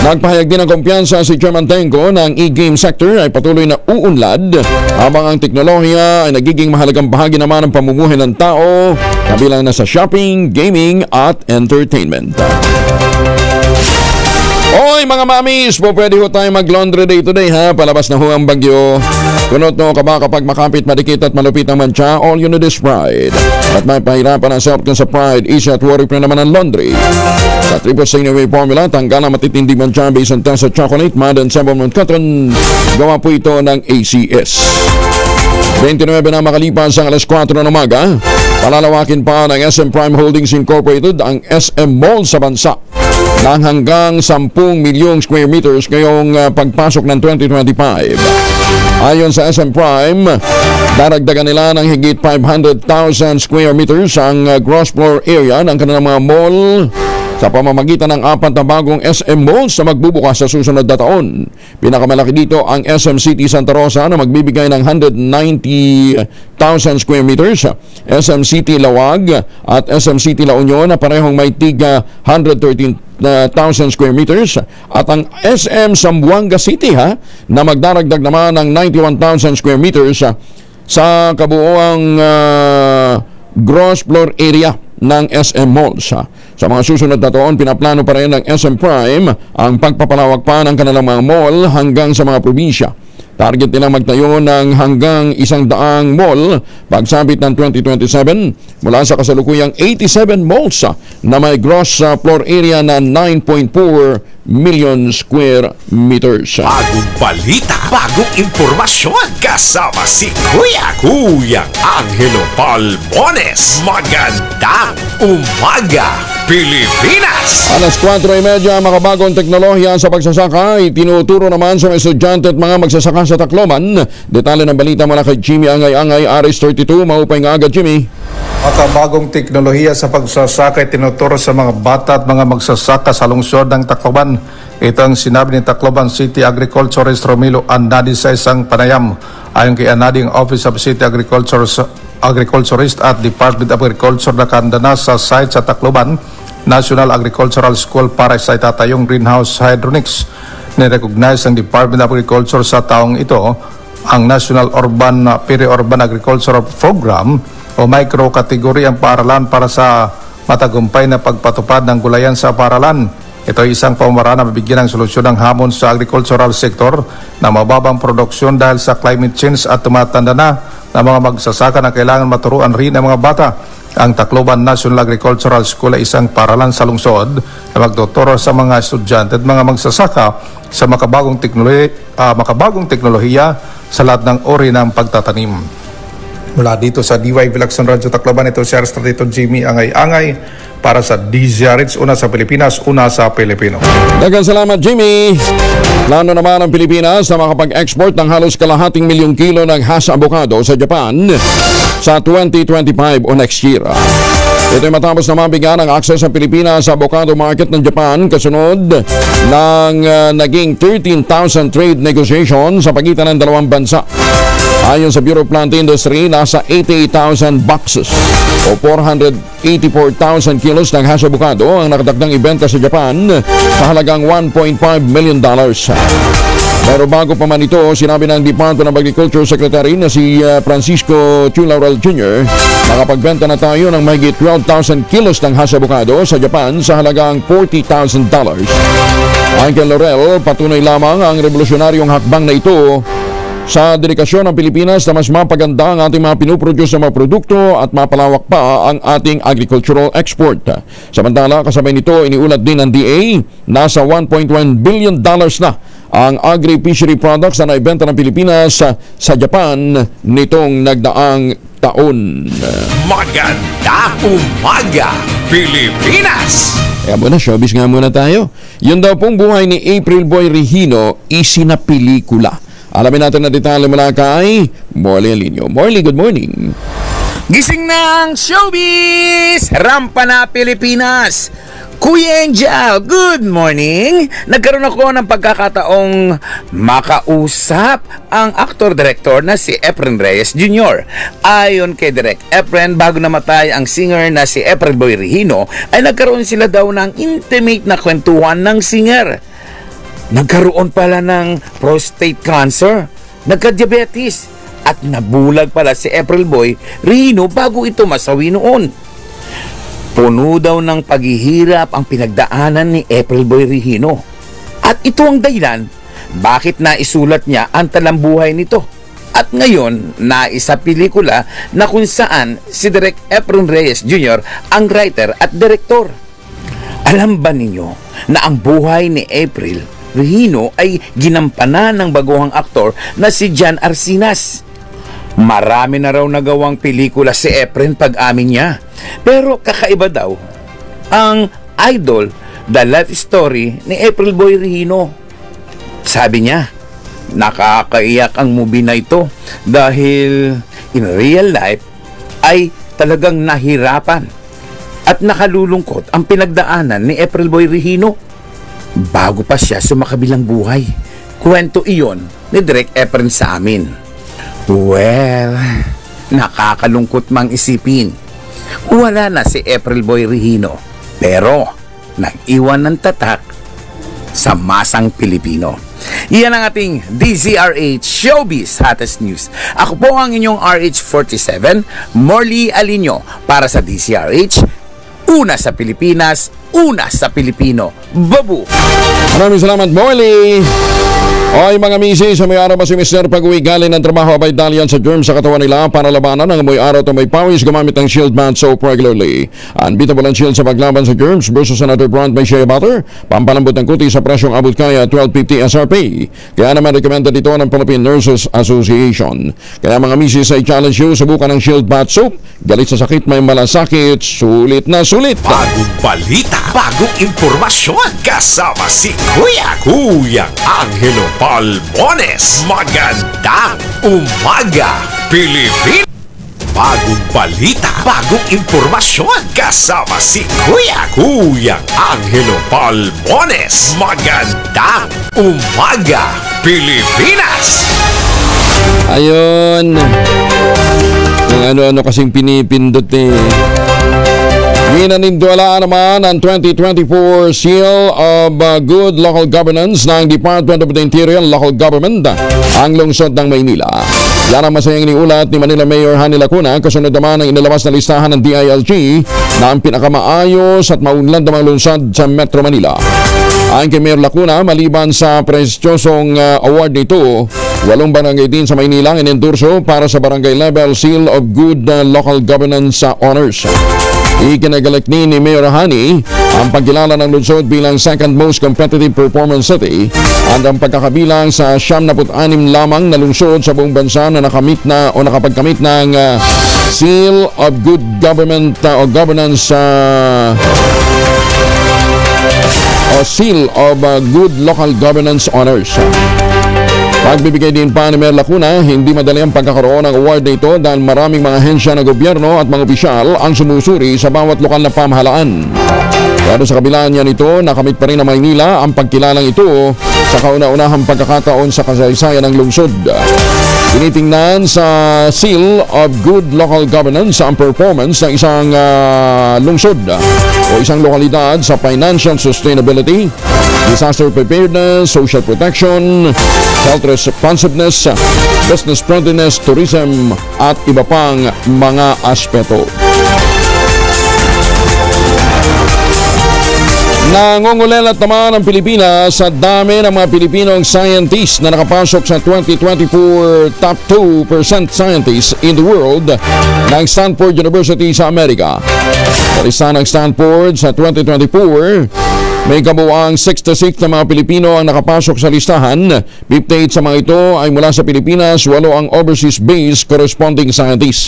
B: Nagpahayag din ng kumpiyansa si Chairman Tenco ng e-game sector ay patuloy na uunlad habang ang teknolohiya ay nagiging mahalagang bahagi naman ng pamumuhay ng tao kabilang na sa shopping, gaming at entertainment. Oy mga mamis, po pwede ho tayo mag-laundry day today ha. Palabas na ho ang bagyo. Kunot no ka ba kapag makapit, madikit at malupit ang mancha, all you need is Pride. At may pahirapan ang self sa Pride, easy at worry-free naman ang laundry. Sa Triple Stay-Away Formula, tanggal ang matitindi mancha based on test sa chocolate, mud and supplement cotton. Gawa po ito ng ACS. 29 na makalipas ang alas 4 ng umaga, palalawakin pa ng SM Prime Holdings Incorporated ang SM Mall sa bansa ng hanggang 10 milyong square meters ngayong pagpasok ng 2025. Ayon sa SM Prime, daragdagan nila ng higit 500,000 square meters ang gross floor area ng kanilang mga mall sa pamamagitan ng 4 na bagong SM malls na magbubukas sa susunod na taon. Pinakamalaki dito ang SM City Santa Rosa na magbibigay ng 190,000 square meters, SM City Lawag at SM City La Union na parehong may tiga 113,000 square meters at ang SM Zamboanga City na magdaragdag naman ng 91,000 square meters sa kabuoang gross floor area ng SM Malls. Sa mga susunod na taon, pinaplano pa rin ng SM Prime ang pagpapalawak pa ng kanilang mga mall hanggang sa mga probinsya. Target nilang magtayo ng hanggang 100 mall pagsabit ng 2027 mula sa kasalukuyang 87 malls na may gross floor area na 9.4 million square meters.
A: Bagong balita, bagong impormasyon, kasama si Kuya Angelo Palmones. Magandang umaga, Pilipinas!
B: Alas 4:30, makabagong teknolohiya sa pagsasaka itinuturo naman sa estudyante at mga magsasaka sa Tacloban. Detalye ng balita mula kay Jimmy Angay-Angay, Aris 32. Maupay nga agad, Jimmy.
I: Makabagong teknolohiya sa pagsasaka tinuturo sa mga bata at mga magsasaka sa lungsod ng Tacloban. Ito ang sinabi ni Tacloban City Agriculturist Romilo Anadi sa isang panayam. Ayon kay Anadi, ang Office of City Agriculturist at Department of Agriculture na kanda na sa site sa Tacloban National Agricultural School para sa itatayong greenhouse hydroponics. Nirecognize ng Department of Agriculture sa taong ito ang National Peri-Urban Agricultural Program o micro-category ang paaralan para sa matagumpay na pagpatupad ng gulayan sa paaralan. Ito ay isang pamamaraan na mabigyan ng solusyon ng hamon sa agricultural sector na mababang produksyon dahil sa climate change at tumatanda na mga magsasaka na kailangan maturuan rin ang mga bata. Ang Tacloban National Agricultural School ay isang paaralan sa lungsod na magtuturo sa mga estudyante at mga magsasaka sa makabagong teknolohiya sa lahat ng uri ng pagtatanim. Mula dito sa DY Vilacson Radyo Tacloban, ito si Arstradito Jimmy Angay-Angay para sa DZRH, una sa Pilipinas, una sa Pilipino.
B: Daghang salamat, Jimmy. Plano naman ang Pilipinas na makapag-export ng halos kalahating milyong kilo ng hass avocado sa Japan sa 2025 o next year. Ito ay matapos na mabigyan ng access sa Pilipinas sa avocado market ng Japan kasunod ng naging 13,000 trade negotiation sa pagitan ng dalawang bansa. Ayon sa Bureau of Plant Industry, nasa 88,000 boxes o 484,000 kilos ng hass avocado ang nakadagdang ibenta sa Japan sa halagang $1.5 million. Pero bago pa man ito, sinabi ng Department of Agriculture Secretary na si Francisco Chulaurel Jr. nakapagbenta na tayo ng mahigit 12,000 kilos ng hass avocado sa Japan sa halagang $40,000. Michael Laurel, patunay lamang ang revolusyonaryong hakbang na ito sa dedikasyon ng Pilipinas na mas mapaganda ang ating mga pinuproduce na mga produkto at mapalawak pa ang ating agricultural export. Samantala, kasabay nito, iniulat din ng DA nasa $1.1 billion na ang agri-fishery products na naibenta ng Pilipinas sa Japan nitong nagdaang taon.
A: Maganda umaga, Pilipinas!
B: Kaya muna, showbiz nga muna tayo. Yun daw pong buhay ni April Boy Regino, isinapelikula. Alamin natin na detalye mula kay Morley Alinio. Morley, good morning.
J: Gising ng showbiz! Rampa na Pilipinas! Kuya Angel, good morning! Nagkaroon ako ng pagkakataong makausap ang aktor-director na si Efren Reyes Jr. Ayon kay Direk Efren, bago namatay ang singer na si April Boy Regino, ay nagkaroon sila daw ng intimate na kwentuhan ng singer. Nagkaroon pala ng prostate cancer, nagka-diabetes, at nabulag pala si April Boy Regino bago ito masawi noon. Puno daw ng paghihirap ang pinagdaanan ni April Boy Regino. At ito ang dahilan bakit naisulat niya ang talambuhay nito. At ngayon, naisa pelikula na kung saan si Direk Efren Reyes Jr. ang writer at director. Alam ba ninyo na ang buhay ni April Regino ay ginampanan ng baguhang aktor na si Jan Arcinas? Marami na raw nagawang pelikula si Efren pag-amin niya. Pero kakaiba daw ang Idol, the life story ni April Boy Regino. Sabi niya, nakakaiyak ang movie na ito dahil in real life ay talagang nahirapan at nakalulungkot ang pinagdaanan ni April Boy Regino bago pa siya sumakabilang buhay. Kwento iyon ni Direk Efren sa amin. Well, nakakalungkot mang isipin. Wala na si April Boy Regino, pero nag-iwan ng tatak sa masang Pilipino. Iyan ang ating DZRH Showbiz Hottest News. Ako po ang inyong RH47, Morley Alinio, para sa DZRH. Una sa Pilipinas, una sa Pilipino. Babu!
B: Maraming salamat, Morley! Oy mga misis, sa may araw ba si Mr. pag-uwi galing ng trabaho abay dalian sa germs sa katawan nila para labanan ang amoy araw at may pawis gamamit ng Shield Bath Soap regularly. Unbeatable ang Shield sa paglaban sa germs versus another brand may shea butter. Pampalambot ng kuti sa presyong abot kaya 12.50 SRP. Kaya naman recommended ito ng Philippine Nurses Association. Kaya mga misis ay challenge you, subukan ng Shield Bath Soap. Galit sa sakit, may malasakit, sulit na sulit.
A: Bagong balita, bagong impormasyon, kasama si Kuya Angelo Palmones. Magandang umaga, Pilipinas! Bagong balita, bagong impormasyon, kasama si Kuya Angelo Palmones. Magandang umaga, Pilipinas!
B: Ayun. Kung ano-ano kasing pinipindot eh. Minanindiwalaan naman ang 2024 Seal of Good Local Governance ng Department of the Interior and Local Government ang lungsod ng Maynila. Yan ang masayang iniulat ni Manila Mayor Hani Lacuna, kasunod naman ang inilabas na listahan ng DILG na ang pinakamaayos at maunlad na mga lungsod sa Metro Manila. Ayon kay Mayor Lacuna, maliban sa presyosong award nito, 8 barangay din sa Maynila ang inendorso para sa Barangay Level Seal of Good Local Governance Honors. Ikinagalikni ni Mayor Hani ang pagkilala ng lungsod bilang second most competitive performance city at ang pagkakabilang sa 76 lamang na lungsod sa buong bansa na nakamit na o nakapagkamit ng Seal of Good Government o Governance o Seal of Good Local Governance Honors. Pagbibigay din pa ni Mayor Lacuna, hindi madali ang pagkakaroon ng award na ito dahil maraming mga ahensya ng gobyerno at mga opisyal ang sumusuri sa bawat lokal na pamahalaan. Pero sa kabila niya nito, nakamit pa rin ng Maynila ang pagkilalang ito sa kauna-unahang pagkakataon sa kasaysayan ng lungsod. Tinitingnan sa Seal of Good Local Governance ang performance ng isang lungsod o isang lokalidad sa financial sustainability, disaster preparedness, social protection, health responsiveness, business friendliness, tourism at iba pang mga aspeto. Nangungulelat naman ang Pilipinas sa dami ng mga Pilipinong scientists na nakapasok sa 2024 top 2% scientists in the world ng Stanford University sa Amerika. Sa lista ng Stanford sa 2024, may kabuuang 66 na mga Pilipino ang nakapasok sa listahan. 58 sa mga ito ay mula sa Pilipinas, 8 ang overseas-based corresponding scientists.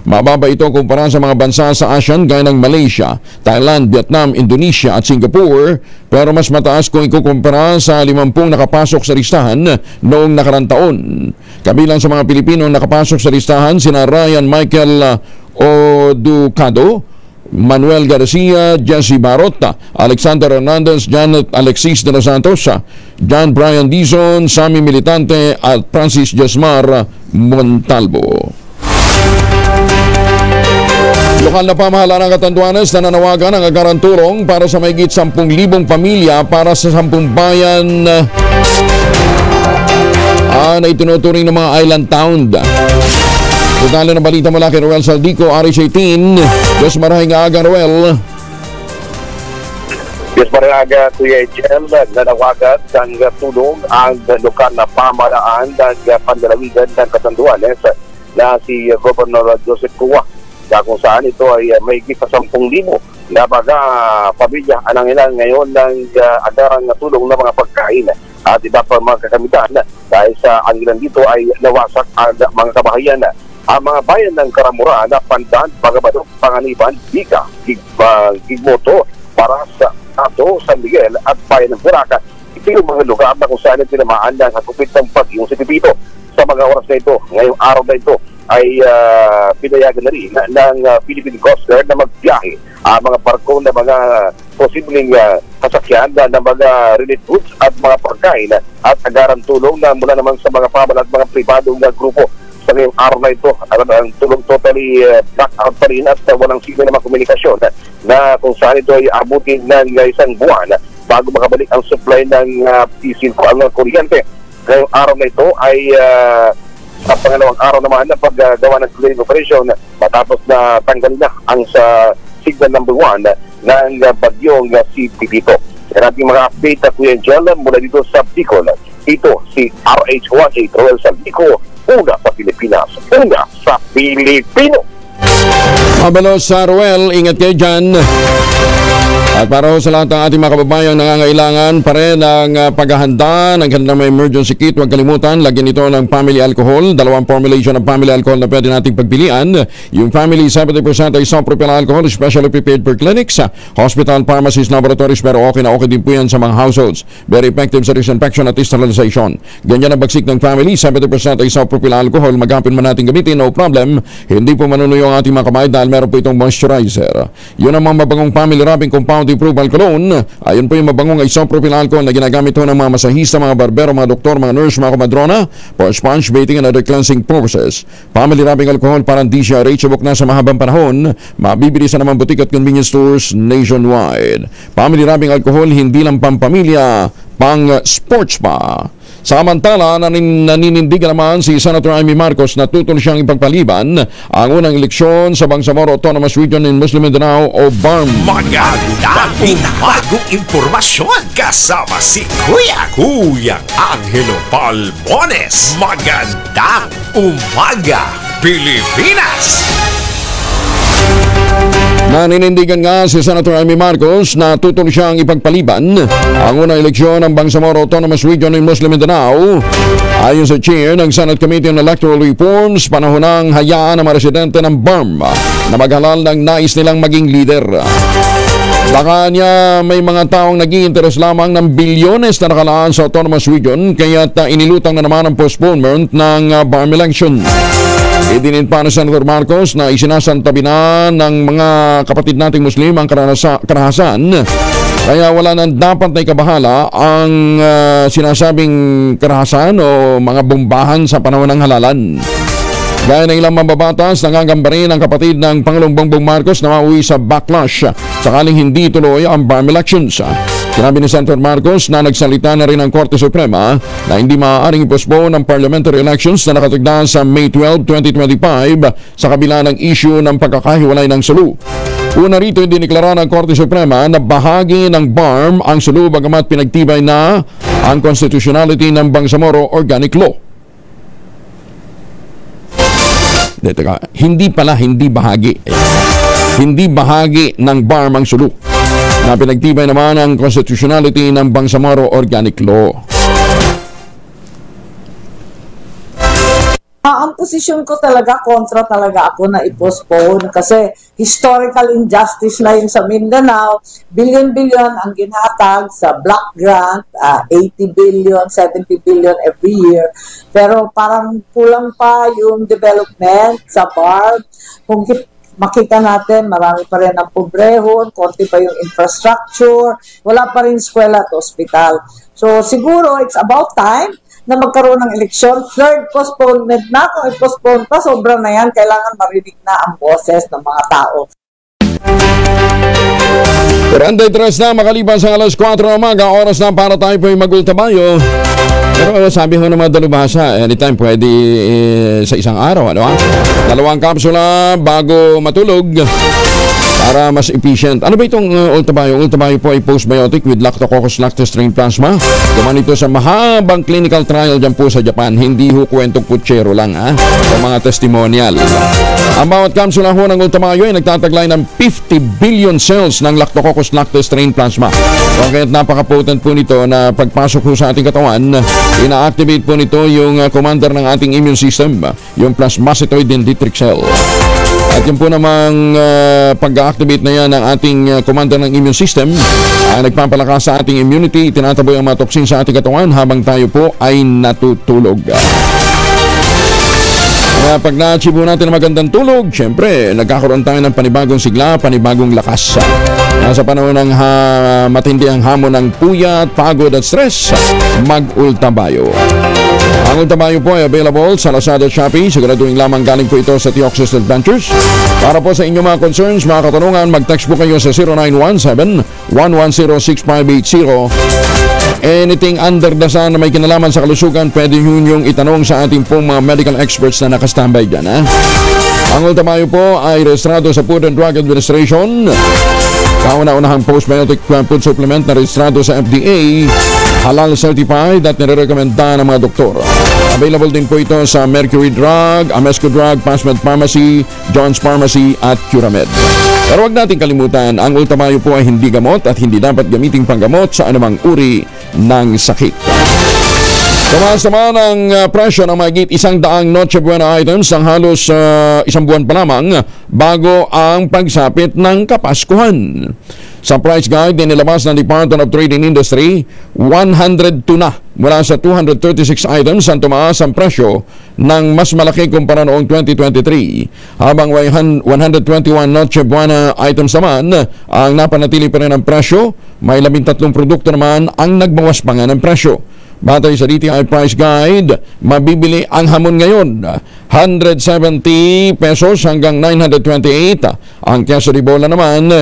B: Mababa ito kumpara sa mga bansa sa ASEAN gaya ng Malaysia, Thailand, Vietnam, Indonesia at Singapore, pero mas mataas kung ikukumpara sa 50 nakapasok sa listahan noong nakarang taon. Kabilang sa mga Pilipino nakapasok sa listahan sina Ryan Michael Oducado, Manuel Garcia, Jesse Barota, Alexander Hernandez, Janet Alexis de los Santos, John Brian Dizon, Sammy Militante at Francis Jesmar Montalvo. Lokal na pamahalaan ng Catanduanes na nanawagan ang agarang tulong para sa mahigit 10,000 pamilya para sa 10 bayan na itinuturing ng mga island town. Tutalo ng balita mula kay Roel Saldico, RH18. Diyos marahing aga, Roel.
K: Diyos marahing aga, Kuya Jem, nanawagan ng tulong ang lokal na pamahalaan ng panlalawigan ng Catanduanes na si Governor Joseph Cua, kung saan ito ay may higit sa 10,000 na mga pamilya ang ilan ngayon ng agarang tulong ng mga pagkain at iba pa mga kakamitan dahil sa ang ilan dito ay nawasak ang mga kabahayan. Ang mga bayan ng Karamura na Pandan, Pagabado, Panganiban, Biga, Gigmoto, Paras, Tato, San Miguel at bayan ng Buraca. Ito yung mga lugar na kung saan tinamaan ng hagupit ng pagyong si Pipito. Sa mga oras na ito, ngayong araw na ito, ay pinayagan na rin ng Philippine Coast Guard na magbiyahe ang mga barko na mga posibleng sasakyan ng mga relief goods at mga pagkain at agarang tulong na mula naman sa mga pamahalaan at mga pribadong grupo. Sa ngayong araw na ito, ang tulong totally blackout pa rin at walang signo na mga komunikasyon na kung saan ito ay abutin ng isang buwan bago makabalik ang supply ng diesel ko ang kuryente. Ngayong araw na ito ay sa pangalawang araw naman na paggawa ng clearing operation matapos na tanggalin na ang sa signal number 1 ng bagyong si Pipito. Yan ating mga update at Kuya Angel mula dito sa Bicol. Ito si RH18 Roel Saldico, una sa Pilipinas, una sa Pilipino.
B: Mabalos sa Roel, ingat kayo dyan. At para sa lahat ng ating mga kababayang nangangailangan pa rin ng paghahanda ng kanilang may emergency kit, huwag kalimutan, lagyan ito ng family alcohol. 2 formulation ng family alcohol na pwede nating pagpilian. Yung family 70% ay isopropyl alcohol, specially prepared for clinics, hospital, pharmacies, laboratories, pero okay na okay din po yan sa mga households. Very effective sa disinfection at sterilization. Ganyan ang bagsik ng family, 70% ay isopropyl alcohol. Maghapin man natin gamitin, no problem. Hindi po manunuyo ang ating mga kamay dahil meron po itong moisturizer. Yun ang mga mabagong family rubbing compound approval cologne. Ayun po yung mabangong isopropyl alcohol na ginagamit ho ng mga masahista, mga barbero, mga doktor, mga nurse, mga komadrona for sponge bathing and other cleansing purposes. Family rubbing alcohol parang di siya reachable na sa mahabang panahon. Mabibili sa naman butik at convenience stores nationwide. Family rubbing alcohol hindi lang pampamilya, pang sports pa. Samantala, naninindigan naman si Senator Amy Marcos na tutol siyang ipagpaliban ang unang eleksyon sa Bangsamoro Autonomous Region in Muslim Mindanao o BARM.
A: Magandang bagong impormasyon kasama si Kuya Angelo Balbones. Magandang umaga, Pilipinas!
B: Naninindigan nga si Senator Amy Marcos na tutol siyang ipagpaliban ang unang eleksyon ng Bangsamoro Autonomous Region in Muslim Mindanao. Ayon sa chair ng Senate Committee on Electoral Reforms, panahon ng hayaan ng mga residente ng BARM na maghalal ng nais nilang maging leader. Baka niya may mga taong nag-i-interest lamang ng bilyones na nakalaan sa Autonomous Region kaya't inilutang na naman ang postponement ng BARM election. Idinin pa ni Senator Marcos na isinasantabi na ng mga kapatid nating Muslim ang karahasan, kaya wala nang dapat na ikabahala ang sinasabing karahasan o mga bombahan sa panahon ng halalan. Gaya ng ilang mambabatas, nangangamba rin ang kapatid ng Pangulong Bongbong Marcos na mauwi sa backlash sakaling hindi tuloy ang BARM elections. Sinabi ni Senator Marcos na nagsalita na rin ang Korte Suprema na hindi maaaring i-postpone ang parliamentary elections na nakatagda sa May 12, 2025 sa kabila ng issue ng pagkakahiwalay ng SULU. Una rito, diniklara ng Korte Suprema na bahagi ng BARM ang SULU bagamat pinagtibay na ang constitutionality ng Bangsamoro Organic Law. Hindi bahagi. Hindi bahagi ng BARM ang SULU na pinagtibay naman ang constitutionality ng Bangsamoro Organic Law.
L: Ang posisyon ko talaga, kontra talaga ako na i-postpone kasi historical injustice na yung sa Mindanao. Billion-billion ang ginatag sa block grant, 80 billion, 70 billion every year. Pero parang kulang pa yung development sa BARM. Kung makita natin, marami pa rin ang pobrehon, konti pa yung infrastructure, wala pa rin eskwela at hospital. So siguro it's about time na magkaroon ng eleksyon. Third postponement na, kung i-postpone pa, sobra na yan, kailangan marinig na ang boses ng mga tao.
B: 43 na makaliban sa alas 4 ng umaga, oras na para tayo po yung magultabayo. Pero sabi ko ng mga dalubhasa, anytime pwede sa isang araw, ano? 2 kapsula bago matulog para mas efficient. Ano ba itong Ultabayo? Ultabayo po ay postbiotic with Lactococcus lactis strain plasma. Gaman ito sa mahabang clinical trial dyan po sa Japan. Hindi ho kwentong kutsero lang, ha? O mga testimonial. Ang bawat kapsula ho ng Ultabayo ay nagtataglay ng 50 billion cells ng Lactococcus lactis strain plasma. So, kaya't napaka-potent po nito na pagpasok ho sa ating katawan, ina-activate po nito yung commander ng ating immune system, yung plasmacytoid dendritic cell. At yun po namang pag-activate na yan ng ating commander ng immune system ay nagpapalakas sa ating immunity, tinataboy ang mga toxin sa ating katawan habang tayo po ay natutulog. Kaya pag na-achieve natin ang magandang tulog, syempre, nagkakaroon tayo ng panibagong sigla, panibagong lakas. Sa panahon ng matindi ang hamon ng puyat, pagod at stress, mag-Ultabayo. Ang Ultabayo po ay available sa Lazada at Shopee. Siguraduhin lamang galing po ito sa Theoxis Adventures. Para po sa inyong mga concerns, mga katanungan, mag-text po kayo sa 0917-110-6580. Anything under the sun na may kinalaman sa kalusugan, pwede yung itanong sa ating pong mga medical experts na nakastambay dyan, ha? Ang Ultabayo po ay rehistrado sa Food and Drug Administration. Kauna-unahang postbiotic food supplement na rehistrado sa FDA, halal certified at nire-recommenda ng mga doktor. Available din po ito sa Mercury Drug, Amesco Drug, Passmed Pharmacy, John's Pharmacy at Curamed. Pero huwag natin kalimutan, ang Ultabayo po ay hindi gamot at hindi dapat gamiting panggamot sa anumang uri ng sakit. Tumaas naman ang presyo ng mahigit 100 Noche Buena items ng halos isang buwan pa lamang bago ang pagsapit ng Kapaskuhan. Sa price guide din nilabas ng Department of Trade and Industry, 102 na mula sa 236 items ang tumaas ang presyo ng mas malaki kumpara noong 2023. Habang 121 Noche Buena items naman ang napanatili pa rin ang presyo, may 13 produkto naman ang nagbawas pa nga ng presyo. Batay sa DTI Price Guide, mabibili ang hamon ngayon 170 pesos hanggang 928. Ang queso de bola naman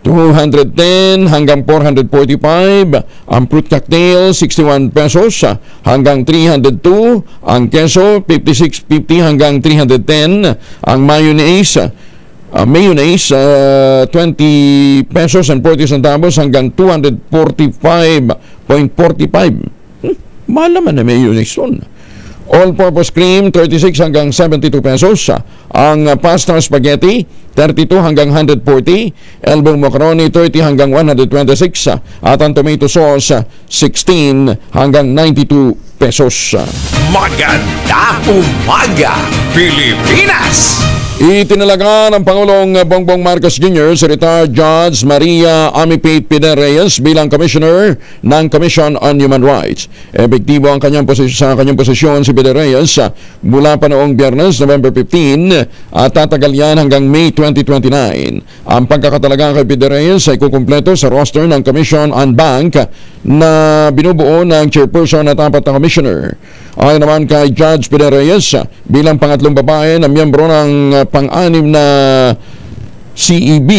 B: 210 hanggang 445. Ang fruit cocktail, 61 pesos hanggang 302. Ang keso, 56.50 hanggang 310. Ang mayonnaise, 20 pesos and 40 centavos hanggang 245.45. Mahal naman na mayonnaise doon. All-purpose cream, 36 hanggang 72 pesos. Ang pasta spaghetti, 32 hanggang 140. Elbow macaroni, 30 hanggang 126. At ang tomato sauce, 16 hanggang 92 pesos.
A: Maganda umaga, Pilipinas!
B: Itinalaga ng Pangulong Bongbong Marcos Jr. si retired Judge Maria Amipate Pide Reyes bilang Commissioner ng Commission on Human Rights. Epektibo ang sa kanyang posisyon si Pide Reyes mula pa noong Biyernes, November 15 at tatagal yan hanggang May 2029. Ang pagkakatalaga kay Pide Reyes ay kukumpleto sa roster ng Commission on Bank na binubuo ng chairperson at 4 na commissioner. Ayon naman kay Judge Pide Reyes, bilang pangatlong babae na miyembro ng pang-anim na CEB,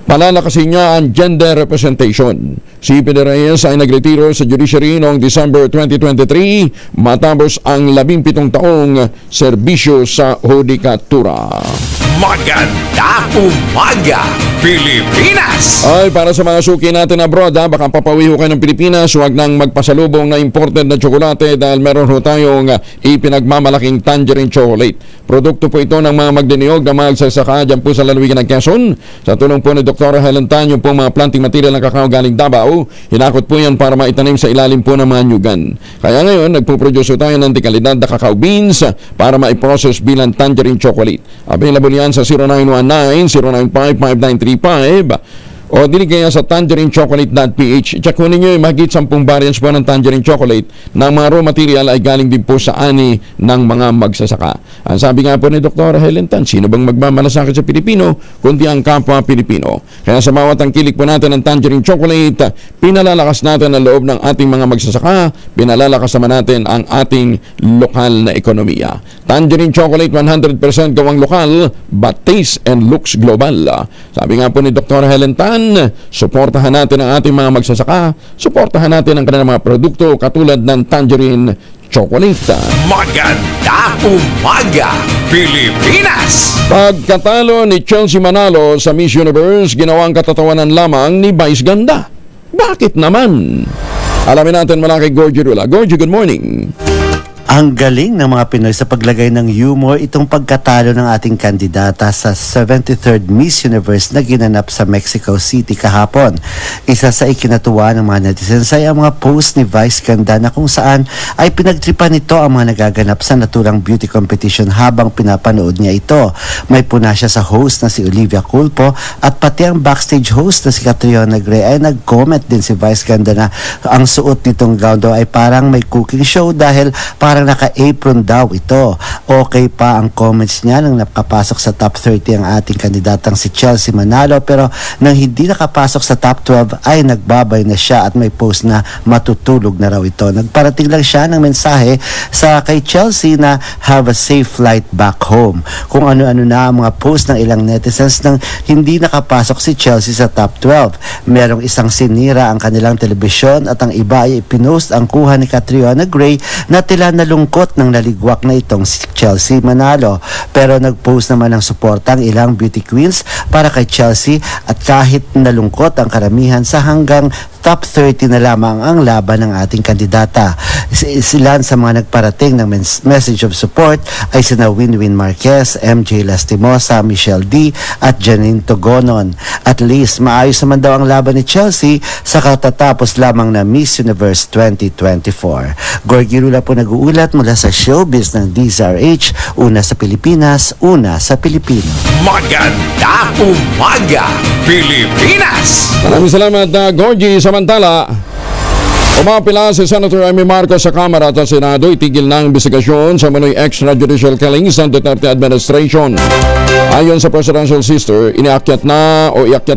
B: palalakasin niya ang gender representation. Si Pide Reyes ay nagretiro sa judiciary noong December 2023 matapos ang 17 taong serbisyo sa hudikatura.
A: Maganda umaga, Pilipinas!
B: Ay, para sa mga suki natin abroad, baka papawiho kayo ng Pilipinas, huwag nang magpasalubong na imported na tsokolate dahil meron ho tayong ipinagmamalaking tangerine chocolate. Produkto po ito ng mga magdiniyog na magsasaka dyan po sa lalawigan ng Quezon. Sa tulong po ni Dr. Helen Tan, yung po mga planting material ng kakao galing Davao, hinakot po yan para maitanim sa ilalim po ng mga nyugan. Kaya ngayon, nagpuproduce tayo ng dekalidad na cacao beans para maiprocess bilang tangerine chocolate. Available yan sa 0919-095-5935 o dili kaya sa tangerinechocolate.ph. Check ko ninyo, mahigit 10 variants po ng tangerine chocolate na mga raw material ay galing din po sa ani ng mga magsasaka. Ang sabi nga po ni Dr. Helen Tan, sino bang magmamalasakit sa Pilipino kundi ang kapwa Pilipino? Kaya sa bawat tangkilik po natin ng tangerine chocolate, pinalalakas natin ang loob ng ating mga magsasaka, pinalalakas naman natin ang ating lokal na ekonomiya. Tangerine chocolate, 100% gawang lokal, but taste and looks global. Sabi nga po ni Dr. Helen Tan, suportahan natin ang ating mga magsasaka, suportahan natin ang kanilang mga produkto katulad ng tangerine chocolate.
A: Maganda umaga, Pilipinas!
B: Pagkatalo ni Chelsea Manalo sa Miss Universe, ginawang katatawanan lamang ni Vice Ganda. Bakit naman? Alamin natin mula kay Gorgie Rula. Gorgie, good morning.
M: Ang galing ng mga Pinoy sa paglagay ng humor itong pagkatalo ng ating kandidata sa 73rd Miss Universe na ginanap sa Mexico City kahapon. Isa sa ikinatuwa ng mga netizens ay ang mga post ni Vice Ganda na kung saan ay pinagtripan nito ang mga nagaganap sa naturang beauty competition habang pinapanood niya ito. May puna siya sa host na si Olivia Culpo at pati ang backstage host na si Catriona Gray ay nag-comment din si Vice Ganda na ang suot nitong gown daw ay parang may cooking show dahil parang naka-apron daw ito. Okay pa ang comments niya nang nakapasok sa top 30 ang ating kandidatang si Chelsea Manalo, pero nang hindi nakapasok sa top 12 ay nagbabay na siya at may post na matutulog na raw ito. Nagparating lang siya ng mensahe sa kay Chelsea na have a safe flight back home. Kung ano-ano na ang mga post ng ilang netizens nang hindi nakapasok si Chelsea sa top 12. Merong isang sinira ang kanilang telebisyon at ang iba ay pinost ang kuha ni Catriona Gray na tila nalungkot ng naligwak na itong si Chelsea Manalo. Pero nag-post naman ng suporta ang ilang beauty queens para kay Chelsea at kahit nalungkot ang karamihan sa hanggang top 30 na lamang ang laban ng ating kandidata. Sila sa mga nagparating ng message of support ay sina Winwin Marquez, MJ Lastimosa, Michelle D at Janine Togonon. At least maayos naman daw ang laban ni Chelsea sa katatapos lamang na Miss Universe 2024. Gorgie Rula po nag-uulat mula sa showbiz ng DZRH, una sa Pilipinas, una sa Pilipino.
A: Maganda umaga, Pilipinas!
B: Maraming salamat, Gorgie. Samantala, umapila si Senator Amy Marcos sa Kamara at sa Senado, itigil na ang investigasyon sa manoy extrajudicial killings ng Duterte administration. Ayon sa presidential sister, iakyat na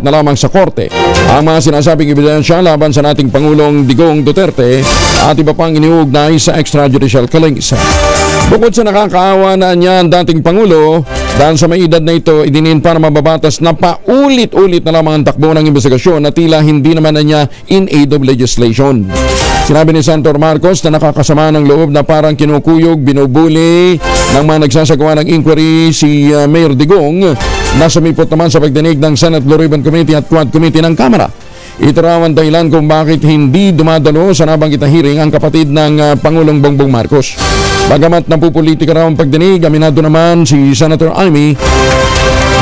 B: lamang sa korte ang mga sinasabing ebidensya laban sa nating Pangulong Digong Duterte at iba pang iniugnay sa extrajudicial killings. Bukod sa nakakaawa na niya ang dating Pangulo, Dahil sa may edad na ito, idinin para mababatas na paulit-ulit na lamang ang takbo ng investigasyon na tila hindi naman na niya in aid of legislation. Sinabi ni Senator Marcos na nakakasama ng loob na parang kinukuyog, binubuli ng mga nagsasagawa ng inquiry si Mayor Digong na sumipot naman sa pagdinig ng Senate Blue Ribbon Committee at Quad Committee ng Kamara. Ito raw ang dahilan kung bakit hindi dumadalo sa nabanggit na hearing ang kapatid ng Pangulong Bongbong Marcos. Bagamat napupolitika raw ang pagdinig, aminado naman si Senator Amy,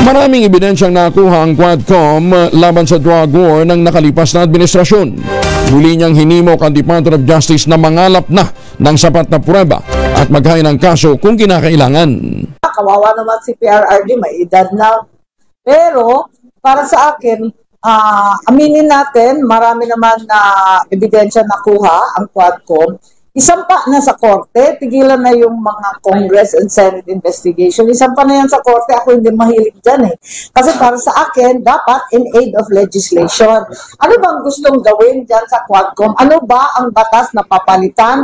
B: maraming ebidensyang nakuha ang Quadcom laban sa drug war ng nakalipas na administrasyon. Muli niyang hinimok ang Department of Justice na mangalap na ng sapat na pruweba at maghain ng kaso kung kinakailangan.
L: Kawawa naman si PRRD, may edad na. Pero para sa akin, aminin natin, marami naman na ebidensya nakuha ang Quadcom. Isampa na sa korte, tigilan na yung mga Congress and Senate investigation. Isampa na yan sa korte, ako hindi mahilig dyan eh. Kasi para sa akin, dapat in aid of legislation. Ano bang gustong gawin dyan sa Quadcom? Ano ba ang batas na papalitan?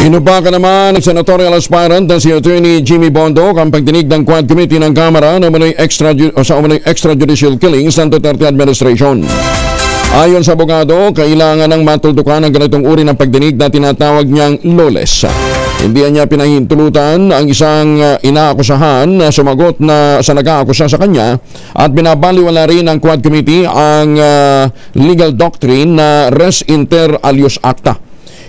B: Inubaka naman ng senatorial aspirant na si Attorney Jimmy Bondoc ang pagdinig ng Quad Committee ng Kamara na umano'y extrajudicial killings ng Duterte administration. Ayon sa abogado, kailangan ng matuldukan ang ganitong uri ng pagdinig na tinatawag niyang lawless. Hindi niya pinahintulutan ang isang inaakusahan na sumagot na sa nag-aakusa sa kanya at binabaliwala rin ng Quad Committee ang legal doctrine na res inter alios acta.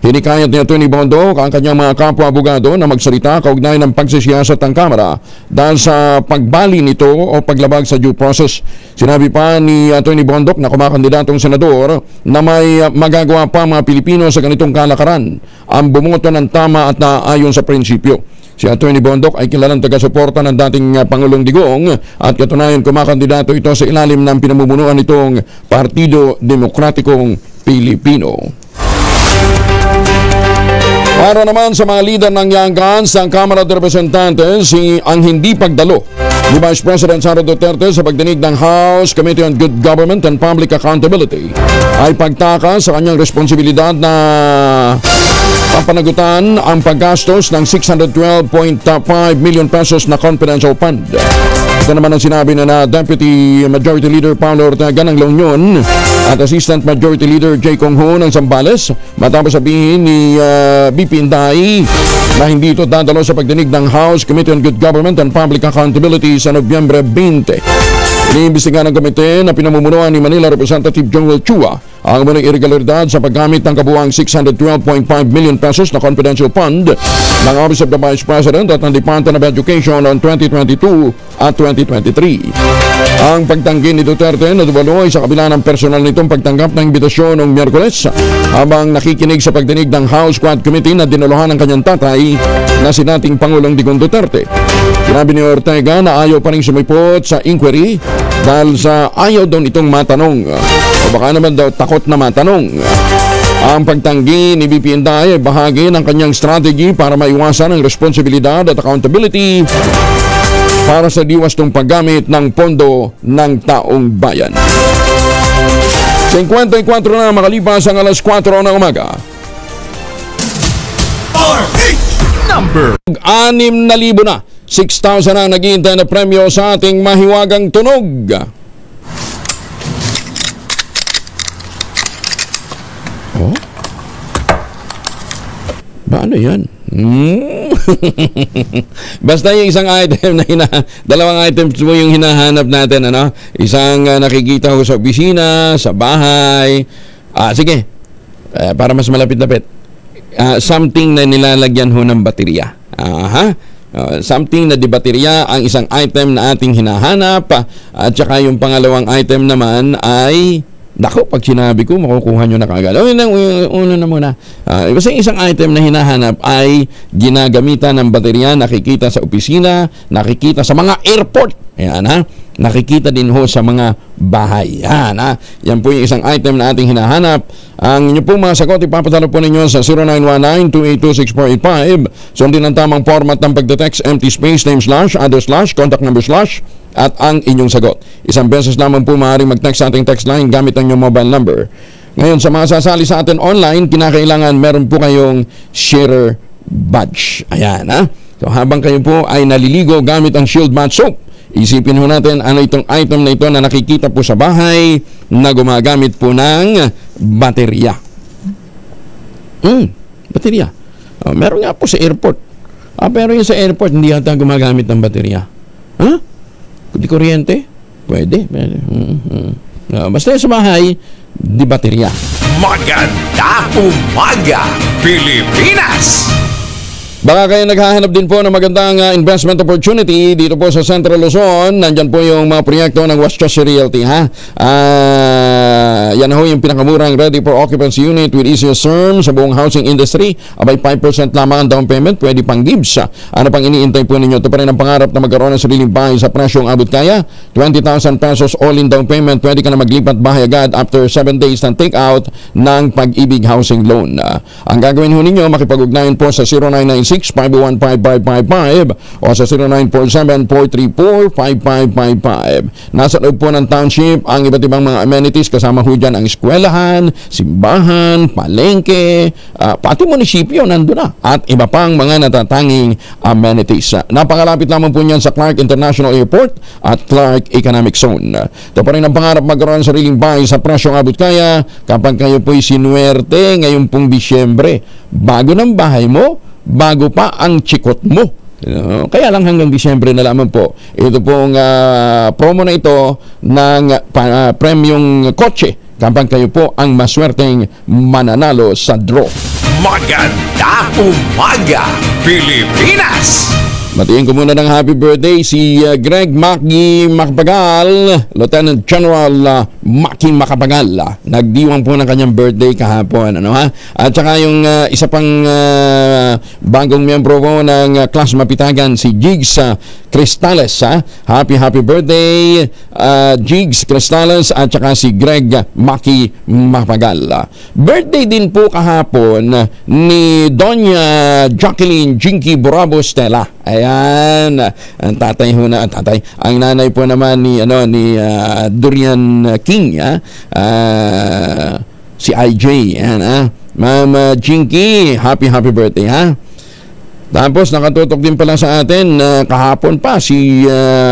B: Hinikayat ni Atty. Bondoc ang kanyang mga kapwa-abogado na magsalita kaugnay ng pagsisiyasat ng Kamara dahil sa pagbali nito o paglabag sa due process. Sinabi pa ni Atty. Bondoc na kumakandidatong senador na may magagawa pa mga Pilipino sa ganitong kalakaran ang bumoto ng tama at naayon sa prinsipyo. Si Atty. Bondoc ay kilalang taga-suporta ng dating Pangulong Digong at katunayan kumakandidato ito sa ilalim ng pinamumunuan nitong Partido Demokratikong Pilipino. Para naman sa mga leader ng Young Guns ng Kamara de Representantes, ang hindi pagdalo ni Vice President Sara Duterte sa pagdinig ng House Committee on Good Government and Public Accountability ay pagtaka sa kanyang responsibilidad na papanagutan ang paggastos ng 612.5 million pesos na confidential fund. Ito naman ang sinabi na Deputy Majority Leader Paulo Ortega ng La Union at Assistant Majority Leader Jay Kong Ho ng Zambales matapos sabihin ni BP Inday na hindi ito dadalo sa pagdinig ng House Committee on Good Government and Public Accountability sa Nobyembre 20. Iniimbestigahan ng komite na pinamumunuan ni Manila Representative Joel Chua ang mga irregularidad sa paggamit ng kabuuang 612.5 million pesos na confidential fund ng Office of the Vice President at ng Department of Education on 2022 at 2023. Ang pagtanggi ni Duterte na dumaloy sa kabila ng personal nitong pagtanggap ng imbitasyon noong Miyerkules habang nakikinig sa pagdinig ng House Quad Committee na dinalohan ng kanyang tatay na si dating Pangulong Digong Duterte. Sinabi ni Ortega na ayaw pa rin sumipot sa inquiry dahil sa ayaw daw nitong matanong o baka naman daw takot na matanong. Ang pagtanggi ni BP Inday ay bahagi ng kanyang strategy para maiwasan ang responsibilidad at accountability para sa diwastong paggamit ng pondo ng taong bayan. 54 na makalipas ang alas 4 ng umaga. Number 6,000 na. 6,000 ang naghihintay na premyo sa ating mahiwagang tunog. Oh? Ba ano yan? Basta yung isang item na dalawang items mo yung hinahanap natin, ano? Isang nakikita ko sa opisina, sa bahay. Sige. Para mas malapit-lapit. Something na nilalagyan ho ng baterya. Something na di baterya ang isang item na ating hinahanap. At saka yung pangalawang item naman ay Nako, pag sinabi ko, makukuha nyo na kagad. Una na muna. Kasi isang item na hinahanap ay ginagamitan ng baterya, nakikita sa opisina, nakikita sa mga airport. Ayan, ha? Nakikita din ho sa mga bahay. Yan, ha? Yan po yung isang item na ating hinahanap. Ang inyo pong mga sagot, ipapatalo po ninyo sa 0919-282-6485. Sundin ang tamang format ng pagdetext, empty space, name slash, address slash, contact number slash, at ang inyong sagot. Isang beses lamang po maaaring mag-text sa ating text line gamit ang inyong mobile number. Ngayon, sa mga sasali sa atin online, kinakailangan meron po kayong share badge. Ayan, ha? So habang kayo po ay naliligo gamit ang Shield Bath Soap, isipin ho natin ano itong item na ito na nakikita po sa bahay na gumagamit po ng baterya. Baterya. Meron nga po sa airport. Pero yung sa airport hindi yata gumagamit ng baterya. Di kuryente? Pwede. Basta sa bahay, di baterya.
A: Maganda umaga, Pilipinas!
B: Baka kayo naghahanap din po ng magandang investment opportunity dito po sa Central Luzon. Nandyan po yung mga proyekto ng Westchester Realty, ha? Yan ho yung pinakamurang ready for occupancy unit with easiest terms sa buong housing industry. Abay 5% lamang ang down payment, pwede pang gives. Ano pang iniintay po ninyo? Ito pa rin ang pangarap na magkaroon ng sariling bahay sa presyong abot kaya. 20,000 pesos all-in down payment. Pwede ka na maglipat bahay agad after 7 days ng take-out ng Pag-ibig Housing Loan. Ang gagawin ho ninyo, makipag-ugnayan po sa 0996-501-5555 o sa 0947-434-5555. Nasa loob po ng township ang iba't ibang mga amenities, kasama ho dyan ang eskwelahan, simbahan, palengke, pati munisipyo nandun na, at iba pang mga natatanging amenities. Napakalapit lamang po niyan sa Clark International Airport at Clark Economic Zone. Ito pa rin ang pangarap magkaroon ng sariling bahay sa presyong abot kaya kapag kayo po'y sinuwerte ngayong pong Disyembre. Bago ng bahay mo, bago pa ang chikot mo. Kaya lang hanggang Disyembre na lamang po. Ito pong promo na ito ng premium kotse kapag kayo po ang maswerteng mananalo sa draw.
A: Maganda umaga, Pilipinas!
B: Matiin ko muna ng happy birthday si Greg Maki Makapagal, Lieutenant General Maki Makapagal. Nagdiwang po ng kanyang birthday kahapon, ano ha? At saka yung isa pang bagong miyembro po ng Class Mapitagan, si Jigs Cristales, ha? Happy birthday Jigs Cristales at saka si Greg Maki Makapagal. Birthday din po kahapon ni Doña Jacqueline Jinky Borabo Stella. Ayan, ang tatay ho na, ang nanay po naman ni Durian King, si IJ, ayan, Ma'am Jinky, happy birthday, ha. Tapos nakatutok din pala sa atin kahapon pa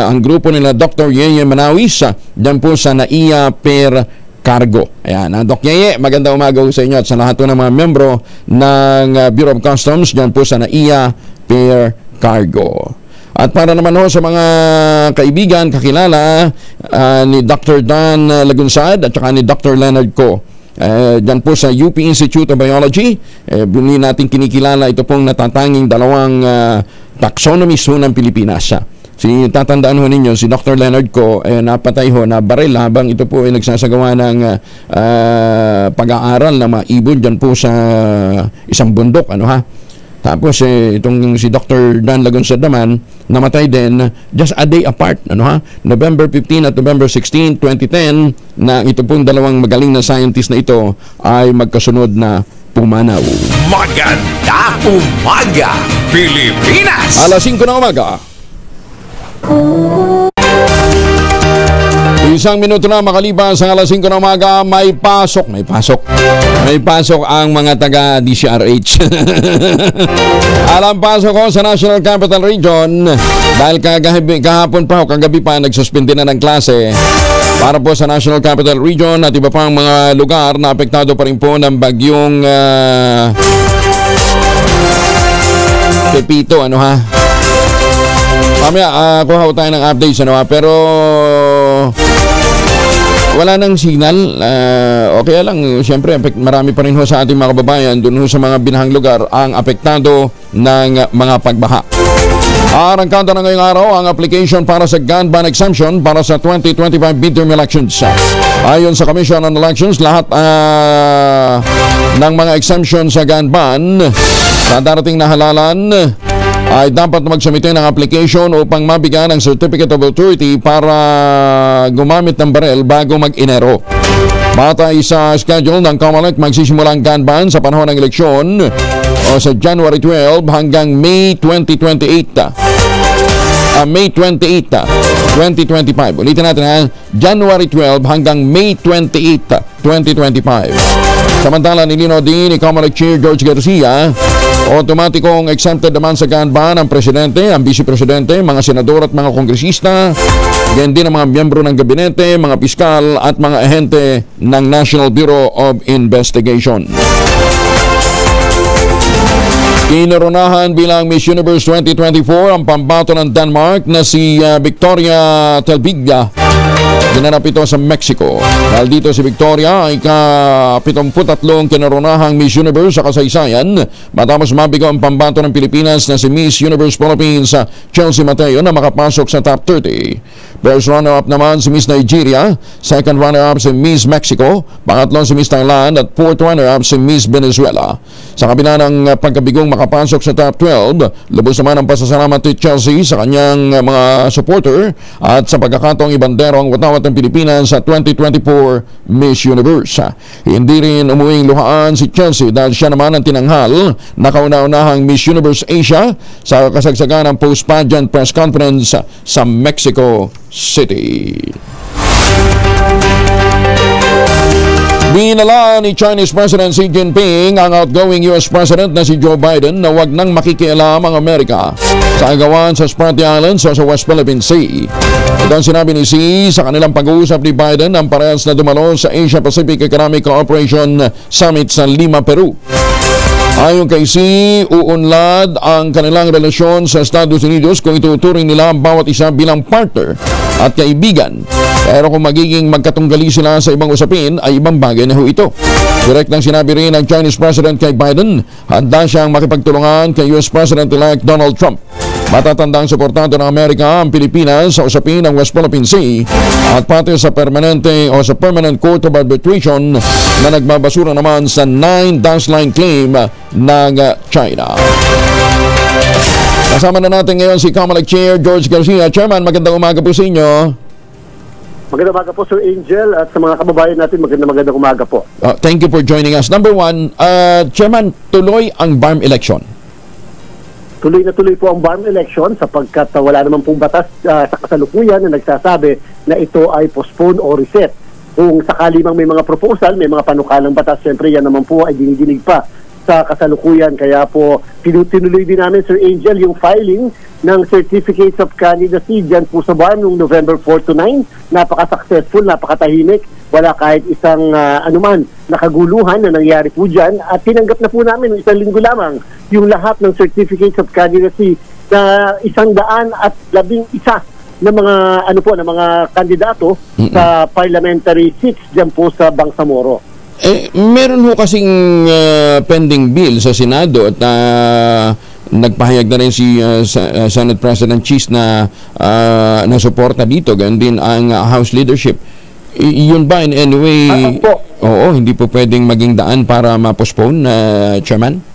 B: ang grupo nila Dr. Yeye Manawis dyan po sa NAIA per Cargo. Ayan, Doc Yeye, maganda umaga sa inyo at sa lahat ng mga membro ng Bureau of Customs dyan po sa NAIA per Cargo. At para naman ho sa mga kaibigan, kakilala ni Dr. Dan Lagunsad at saka ni Dr. Leonard Co. Dyan po sa UP Institute of Biology, hindi natin kinikilala ito pong natatanging dalawang taxonomist ho ng Pilipinas. Tatandaan ho ninyo, si Dr. Leonard Co. Napatay ho na baril habang ito po ay nagsasagawa ng pag-aaral ng mga ibon dyan po sa isang bundok, ano ha. Tapos itong si Dr. Dan Lagunsad naman namatay din just a day apart, ano ha? November 15 at November 16, 2010 na ito pong dalawang magaling na scientist na ito ay magkasunod na pumanaw.
A: Maganda umaga, Pilipinas!
B: Alas 5 na umaga. Isang minuto na makalipas sa alas 5 na umaga, may pasok ang mga taga DCRH. Alam, pasok ko sa National Capital Region dahil kahapon pa o kagabi pa nagsuspindi na ng klase para po sa National Capital Region at iba pang mga lugar na apektado pa rin po ng bagyong Pepito, ano ha? Mamaya, kuha tayo ng updates, ano ha? Pero wala nang signal. Okay lang, siyempre marami pa rin ho sa ating mga kababayan doon ho sa mga binahang lugar ang apektado ng mga pagbaha. Arangkada na ngayong araw ang application para sa gun ban exemption para sa 2025 midterm elections. Ayon sa Commission on Elections, lahat ng mga exemption sa gun ban sa darating na halalan ay dapat magsumite ng application upang mabigyan ng Certificate of Authority para gumamit ng barel bago mag-Enero. Batay sa schedule ng COMELEC, magsisimula ang gun ban sa panahon ng eleksyon o sa January 12 hanggang May 2028. May 28, 2025. Ulitin natin ha, January 12 hanggang May 28, 2025. Samantala, nilinaw din ni Comelec Chair George Garcia, otomatikong exempted naman sa GANBA ng presidente, ang vice-presidente, mga senador at mga kongresista, ganyan din ang mga miyembro ng gabinete, mga piskal at mga ahente ng National Bureau of Investigation. Kinoronahan bilang Miss Universe 2024 ang pambato ng Denmark na si Victoria Telbiglia. Ginanap ito sa Mexico. Dahil dito si Victoria ay ka-73 kinaronahang Miss Universe sa kasaysayan matapos mabigo ang pambato ng Pilipinas na si Miss Universe Philippines Chelsea Mateo na makapasok sa top 30. First runner-up naman si Miss Nigeria, second runner-up si Miss Mexico, pangatlo si Miss Thailand at fourth runner-up si Miss Venezuela. Sa kabila ng pagkabigong makapasok sa top 12, lubos naman ang pasasalamat ni Chelsea sa kanyang mga supporter at sa pagkakataong ibandero ang watawat ng Pilipinas sa 2024 Miss Universe. Hindi rin umuwing luhaan si Chelsea dahil siya naman ang tinanghal na kauna-unahang Miss Universe Asia sa kasagsagan ng post-pageant press conference sa Mexico City. Binala ni Chinese President Xi Jinping ang outgoing US President na si Joe Biden na wag nang makikialam ang Amerika sa agawan sa Spratly Islands o sa West Philippine Sea. Ito ang sinabi ni Xi sa kanilang pag-uusap ni Biden ang parehas na dumalo sa Asia-Pacific Economic Cooperation Summit sa Lima, Peru. Ayon kay Xi, uunlad ang kanilang relasyon sa Estados Unidos kung ituturing nila ang bawat isa bilang partner at kaibigan. Pero kung magiging magkatunggali sila sa ibang usapin, ay ibang bagay na ho ito. Direktang sinabi rin ng Chinese President kay Biden, handa siyang makipagtulungan kay US President-elect Donald Trump. Matatandang suportado ng Amerika ang Pilipinas sa usapin ng West Philippine Sea at pati sa Permanent Court of Arbitration na nagbabasura naman sa 9-line claim ng China. Kasama na natin ngayon si Comelec Chair George Garcia. Chairman, magandang umaga po sa inyo.
N: Magandang umaga po, Sir Angel, at sa mga kababayan natin, magandang umaga po.
B: Thank you for joining us. Number one, Chairman, tuloy ang BARM election.
N: Tuloy na tuloy po ang BARM election sapagkat wala naman pong batas sa kasalukuyan na nagsasabi na ito ay postpone o reset. Kung sakali mang may mga proposal, may mga panukalang batas, siyempre yan naman po ay dinidinig pa sa kasalukuyan. Kaya po, tinuloy din namin, Sir Angel, yung filing ng Certificates of Candidacy dyan po sa BARM noong November 4 to 9. Napaka-successful, napakatahimik. Wala kahit isang anuman nakaguluhan na nangyari po dyan. At tinanggap na po namin isang linggo lamang yung lahat ng Certificates of Candidacy na 111 na mga na mga kandidato sa parliamentary seats dyan po sa Bangsamoro.
B: Meron ho kasing pending bill sa Senado at nagpahayag na rin si Senate President Cheese na suporta dito, ganun din ang House leadership. Yun ba in any way hindi po pwedeng maging daan para ma-postpone, Chairman?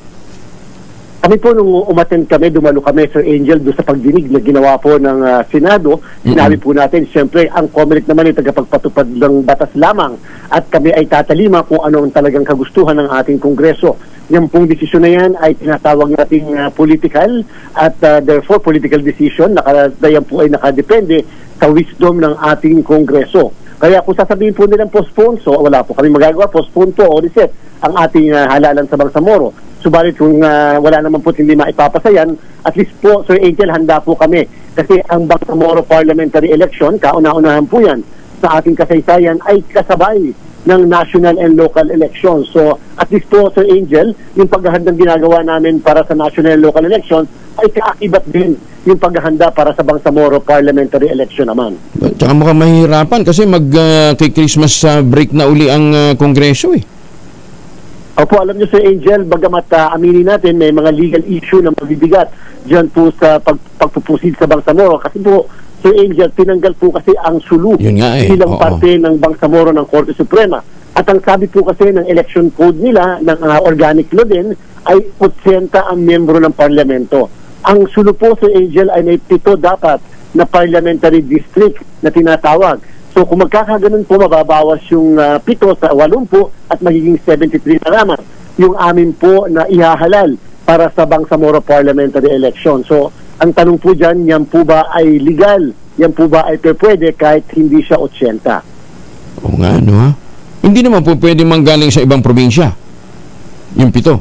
N: Kami po nung umattend kami, dumalo kami, Sir Angel, doon sa pagdinig na ginawa po ng Senado, sinabi po natin, siyempre, ang Comelec naman ay tagapagpatupad ng batas lamang at kami ay tatalima kung ano ang talagang kagustuhan ng ating Kongreso. Yung pong desisyon na yan ay tinatawag nating political at therefore political decision, yan po ay nakadepende sa wisdom ng ating Kongreso. Kaya kung sasabihin po nilang postpone, so wala po kami magagawa, postpone po o reset ang ating halalan sa Bangsamoro. Subalit kung wala naman po hindi maipapasayan, at least po, Sir Angel, handa po kami. Kasi ang Bangsamoro parliamentary election, kauna-unahan po yan sa ating kasaysayan, ay kasabay ng national and local elections. So, at least po, Sir Angel, yung paghahandang ginagawa namin para sa national and local elections ay kaakibat din yung paghahanda para sa Bangsamoro parliamentary election naman.
B: Tsaka mukhang mahihirapan kasi mag-Christmas break na uli ang Kongreso eh.
N: Opo, alam niyo, Sir Angel, bagamat aminin natin, may mga legal issue na mabibigat dyan po sa pagpupusid sa Bangsamoro. Kasi po, Sir Angel, tinanggal po kasi ang sulu bilang parte ng Bangsamoro ng Korte Suprema. At ang sabi po kasi ng election code nila, ng organic law din, ay 80 ang miyembro ng parlamento. Ang sulu po, Sir Angel, ay may 7 dapat na parliamentary district na tinatawag. So kung magkakaganon po, mababawas yung 7 sa 80 at magiging 73 na lamang yung amin po na ihahalal para sa Bangsamoro parliamentary election. So ang tanong po dyan, yan po ba ay legal? Yan po ba ay pwede kahit hindi siya 80?
B: Oo nga, ano ha? hindi naman po pwede manggaling sa ibang probinsya. Yung 7.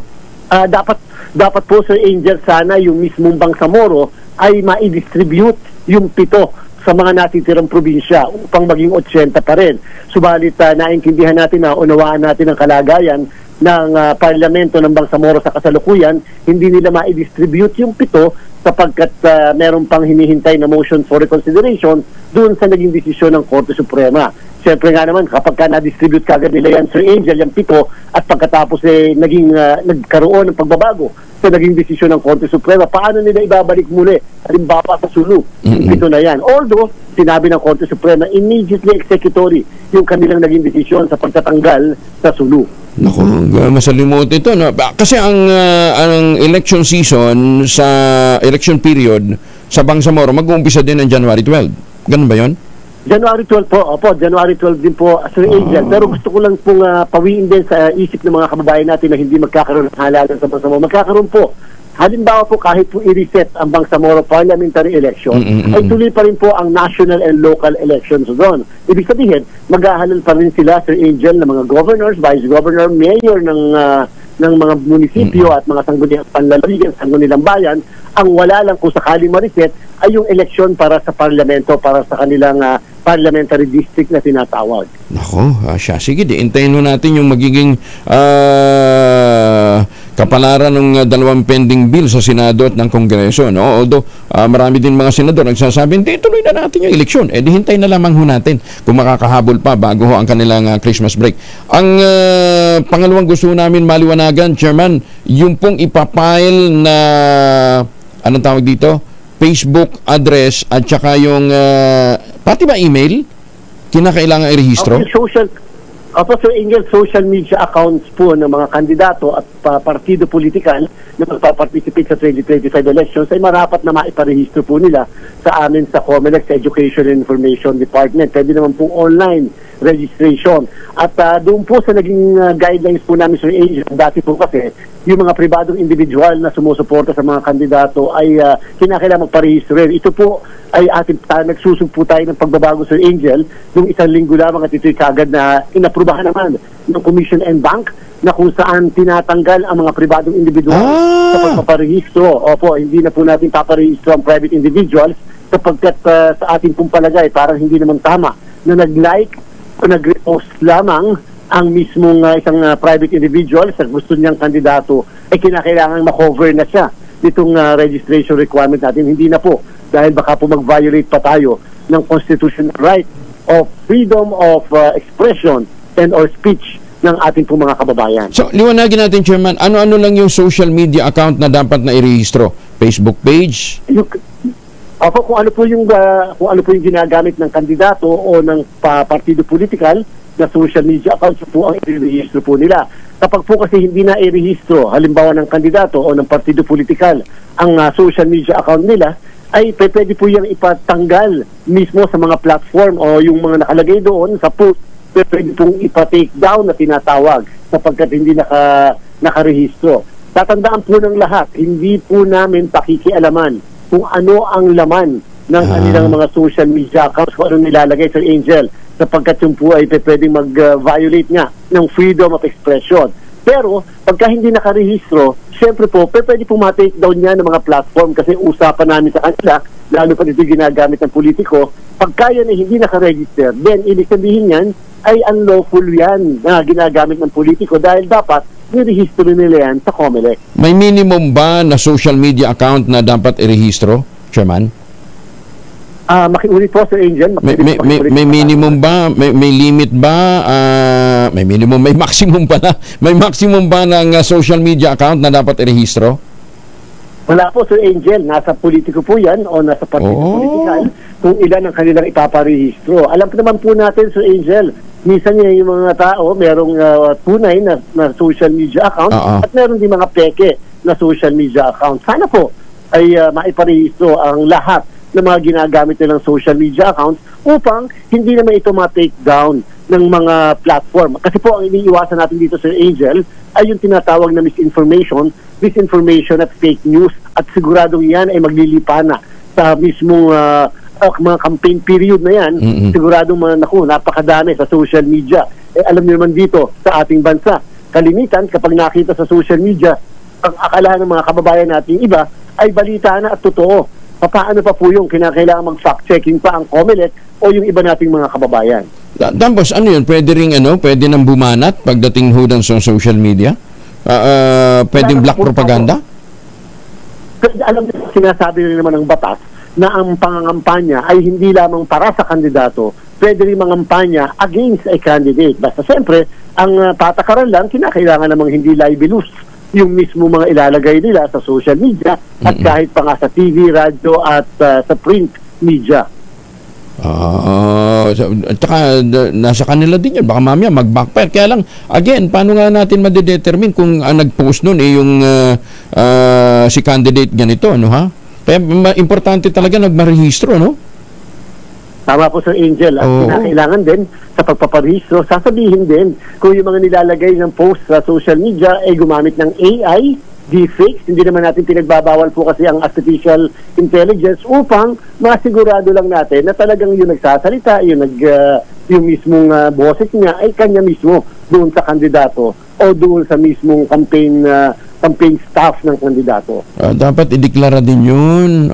N: Dapat po, Sir Angel, sana yung mismong Bangsamoro ay ma-distribute yung 7 sa mga natitirang probinsya upang maging 80 pa rin. Subalit naintindihan natin na unawaan natin ang kalagayan ng parlamento ng Bangsamoro sa kasalukuyan, hindi nila ma-distribute yung 7 sapagkat meron pang hinihintay na motion for reconsideration doon sa naging desisyon ng Korte Suprema. Siyempre nga naman, kapag na-distribute kagad nila yan, Sir Angel, yung 7, at pagkatapos nagkaroon ng pagbabago sa naging desisyon ng Korte Suprema, paano nila ibabalik muli? Halimbawa sa Sulu, yung 7 na yan. Although, sinabi ng Korte Suprema, immediately executory yung kanilang naging desisyon sa pagtatanggal sa Sulu.
B: Naku, masalimuot ito. No? Kasi ang election season sa election period sa Bangsamoro, mag-uumpisa din ng January 12. Ganun ba yun?
N: January 12 po. Opo, January 12 din po, Sir Angel. Pero gusto ko lang pong pawiin din sa isip ng mga kababayan natin na hindi magkakaroon ng halalan sa Bangsamoro. Magkakaroon po. Halimbawa po, kahit po i-reset ang Bangsamoro parliamentary election, ay tuloy pa rin po ang national and local elections doon. Ibig sabihin, maghahalal pa rin sila, Sir Angel, ng mga governors, vice governor, mayor ng mga munisipyo at mga sangguniang panlalawigan, sangguniang bayan. Ang wala lang kung sakaling ma-reset ay yung eleksyon para sa parlamento, para sa kanilang parliamentary district na tinatawag.
B: Nako, siya. Sige, diintayin mo natin yung magiging kapalaran ng dalawang pending bill sa Senado at ng Kongreso. No? Although, marami din mga senador nagsasabi, hindi, tuloy na natin yung eleksyon. Dihintay na lamang ho natin kung makakahabol pa bago ho ang kanilang Christmas break. Ang pangalawang gusto namin maliwanagan, Chairman, yung pong ipapile na, anong tawag dito? Facebook address at saka yung pati ba email kinakailangan i-rehistro?
N: Sir Angel, social media accounts po ng mga kandidato at partido politikal na magpa-participate sa 2025 elections ay marapat na maiparehistro po nila sa amin sa COMELEC, sa Education and Information Department. Pwede naman po online registration. At doon po sa naging guidelines po namin, Sir Angel, dati po kasi yung mga pribadong individual na sumusuporta sa mga kandidato ay kinakailangan magparehistro. Ito po ay nagsusog po tayo ng pagbabago, Sir Angel, nung 1 linggo lamang at ito'y kagad na inaprubahan naman ng Commission and Bank na kung saan tinatanggal ang mga pribadong individual sa pagpaparehistro. Opo, hindi na po natin paparehistro ang private individuals sapagkat sa ating pong palagay parang hindi naman tama na nag-like o nag-repost lamang ang mismong isang private individual sa gusto niyang kandidato ay kinakailangan ma-cover na siya nitong registration requirement natin. Hindi na po, dahil baka po mag-violate pa tayo ng constitutional right of freedom of expression and or speech ng ating pong mga kababayan.
B: So, liwanagin natin, Chairman, ano-ano lang yung social media account na dapat na i-rehistro? Facebook page?
N: Kung ano po yung ginagamit ng kandidato o ng partido politikal na social media accounts po ang i-rehistro po nila. Kapag po kasi hindi na i-rehistro, halimbawa ng kandidato o ng partido politikal, ang social media account nila, ay pwede po yung ipatanggal mismo sa mga platform o yung mga nakalagay doon sa post, pwede pong ipa-take down na tinatawag sapagkat hindi nakarehistro. Tatandaan po ng lahat, hindi po namin pakikialaman kung ano ang laman ng kanilang mga social media accounts, kung ano nilalagay, Sir Angel, sapagkat yung po ay pwedeng mag-violate nga ng freedom of expression. Pero, pagka hindi nakarehistro, syempre po, pwede po ma-take down niya ng mga platform kasi usapan namin sa kanila, lalo pa dito ginagamit ng politiko, pagka yan ay hindi nakaregister, then ibig sabihin yan ay unlawful yan na ginagamit ng politiko dahil dapat nirehistro nila yan sa COMELEC.
B: May minimum ba na social media account na dapat i-rehistro, Chairman?
N: Makiulit po, Sir Angel.
B: May minimum ba? May limit ba? May minimum, may maximum pala. May maximum ba ng social media account na dapat i-rehistro?
N: Wala po, Sir Angel. Nasa politiko po yan o nasa partido politikal kung ilan ang kanilang ipaparehistro. Alam naman po natin, Sir Angel, minsan yung mga tao, merong tunay na social media account at meron din mga peke na social media account. Sana po ay maiparehistro ang lahat ng mga ginagamit nilang social media accounts upang hindi naman ito ma-take down ng mga platform. Kasi po ang iniiwasan natin dito, Sir Angel, ay yung tinatawag na misinformation at fake news at siguradong yan ay maglilipa na sa mismong mga campaign period na yan. Siguradong napakadami sa social media. alam niyo naman dito sa ating bansa, kalimitan kapag nakita sa social media, ang akala ng mga kababayan nating iba ay balita na at totoo. Paano pa po yung kinakailangan mag-fact-checking pa ang COMELEC o yung iba nating mga kababayan?
B: Tapos ano yun, pwede nang bumanat pagdating hudan sa social media? Pwedeng black propaganda?
N: Alam niyo, sinasabi rin naman ng batas na ang pangangampanya ay hindi lamang para sa kandidato, pwede rin mangampanya against a candidate. Basta siyempre, ang patakaran lang, kinakailangan namang hindi libelous yung mismo mga ilalagay nila sa social media at kahit pa nga sa TV, radyo at sa print media.
B: At saka nasa kanila din yun, baka mamaya mag-backfire. Kaya lang, again, paano nga natin madedetermine kung nag-post nun yung si candidate ganito, ano ha? Kaya importante talaga nagmarehistro, no?
N: Tama po, Sir Angel. At kinakailangan din sa pagpaparehistro, sasabihin din kung yung mga nilalagay ng post sa social media ay gumamit ng AI, deepfakes. Hindi naman natin pinagbabawal po kasi ang artificial intelligence upang masigurado lang natin na talagang yung nagsasalita, yung mismong boses niya ay kanya mismo doon sa kandidato o doon sa mismong campaign staff ng kandidato.
B: Dapat ideklara din yun.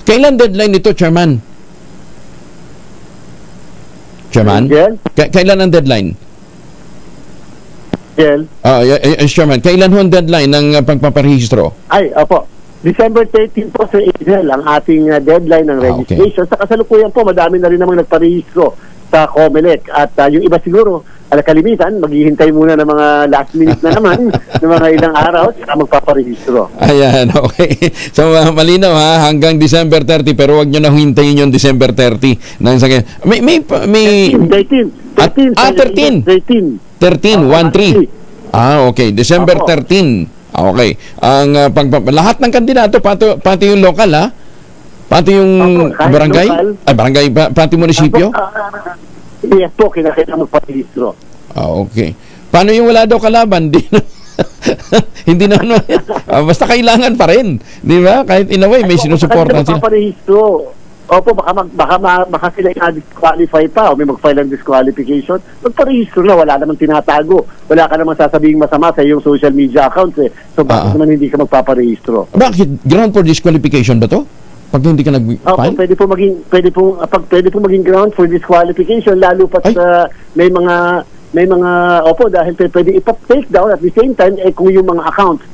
B: Kailan deadline nito, Chairman? Kailan ang deadline? Yes, Chairman. Kailan ho ang deadline ng pagpaparehistro?
N: Opo. December 13 po, Sir Angel, ang ating deadline ng registration. Sa kasalukuyan po, madami na rin namang nagparehistro sa COMELEC. At yung iba siguro, kalimitan, maghihintay muna ng mga last minute na naman ng mga ilang araw at magpaparehistro.
B: Ayan, okay. So, malinaw ha, hanggang December 30, pero wag nyo na hintayin yung December 30. May 13. 13, 13. 13, 1-3. Okay. December 13. Okay. Ang lahat ng kandidato, pati yung local ha? Pati yung barangay? Barangay, pati munisipyo?
N: Yes po, kinakailangan magparehistro.
B: Okay. Paano yung wala daw kalaban? Hindi na basta kailangan pa rin. Di ba? Kahit in a way, may sinusuportan sila.
N: Magpaparehistro. Opo, baka sila i-disqualify pa o may mag-file ng disqualification. Magparehistro na, wala namang tinatago. Wala ka namang sasabing masama sa iyong social media accounts eh. So bakit naman hindi ka magpaparehistro?
B: Bakit? Ground for disqualification ba to? Pag hindi ka nag-file?
N: Pwede po maging ground for disqualification lalo pa sa may mga dahil pwede ipa-take down at the same time kung yung mga accounts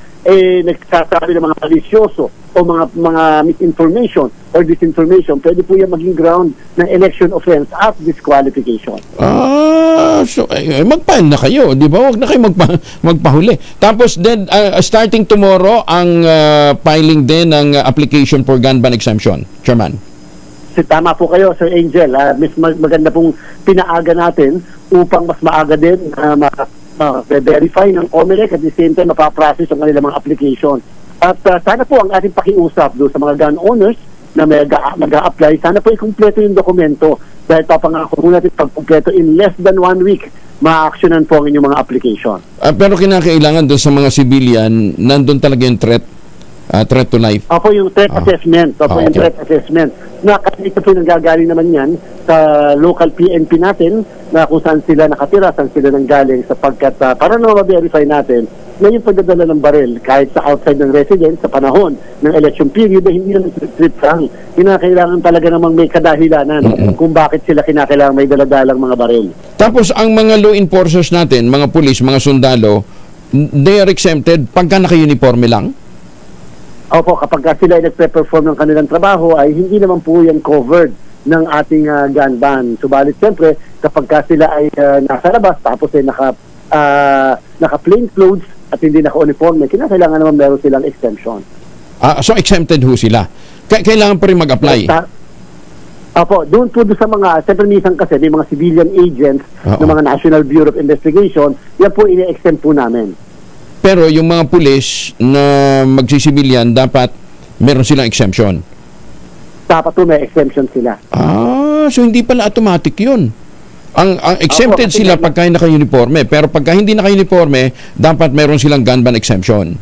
N: nagsasabi ng mga malisyoso o mga misinformation or disinformation, pwede po yan maging ground ng election offense at disqualification.
B: So mag-file na kayo, di ba? Huwag na kayo magpahuli. Tapos then starting tomorrow ang filing din ng application for gun ban exemption, Chairman.
N: Tama po kayo, Sir Angel. Maganda pong pinaaga natin upang mas maaga din verify ng COMELEC at the same time mapaprocess ang kanilang mga application. At sana po ang ating pakiusap doon sa mga gun owners na mag-a-apply, sana po ikumpleto yung dokumento dahil papangako po natin pag-kumpleto in less than 1 week, ma-actionan po ang inyong mga application.
B: Pero kinakailangan doon sa mga civilian, nandun talaga yung threat to life.
N: Opo, yung threat assessment. Yung threat assessment. Ito po nanggagaling naman yan sa local PNP natin na kung saan sila nakatira, saan sila nanggaling sapagkat para na ma-verify natin na yung pagdadala ng baril kahit sa outside ng residence sa panahon ng election period hindi na trip lang. Kinakailangan talaga namang may kadahilanan kung bakit sila kinakailangan may daladalang mga baril.
B: Tapos ang mga law enforcers natin, mga pulis, mga sundalo, they are exempted pagka naka-uniforme lang?
N: Opo, kapag sila ay nagpe-perform ng kanilang trabaho ay hindi naman po yan covered ng ating gun ban. Subalit siyempre, kapag sila ay nasa labas tapos ay naka plain clothes at hindi naka-uniforme, kinakailangan naman meron silang exemption.
B: So exempted ho sila? Kailangan pa rin mag-apply?
N: Opo, doon po sa mga, siyempre minsan kasi may mga civilian agents ng mga National Bureau of Investigation, yan po ini-exempt po namin.
B: Pero yung mga pulis na magsisibilyan, dapat meron silang exemption?
N: Dapat po may exemption sila.
B: So hindi pala automatic yun. Ang exempted sila pagka naka-uniforme, pero pagka hindi naka-uniforme, dapat meron silang gun ban exemption.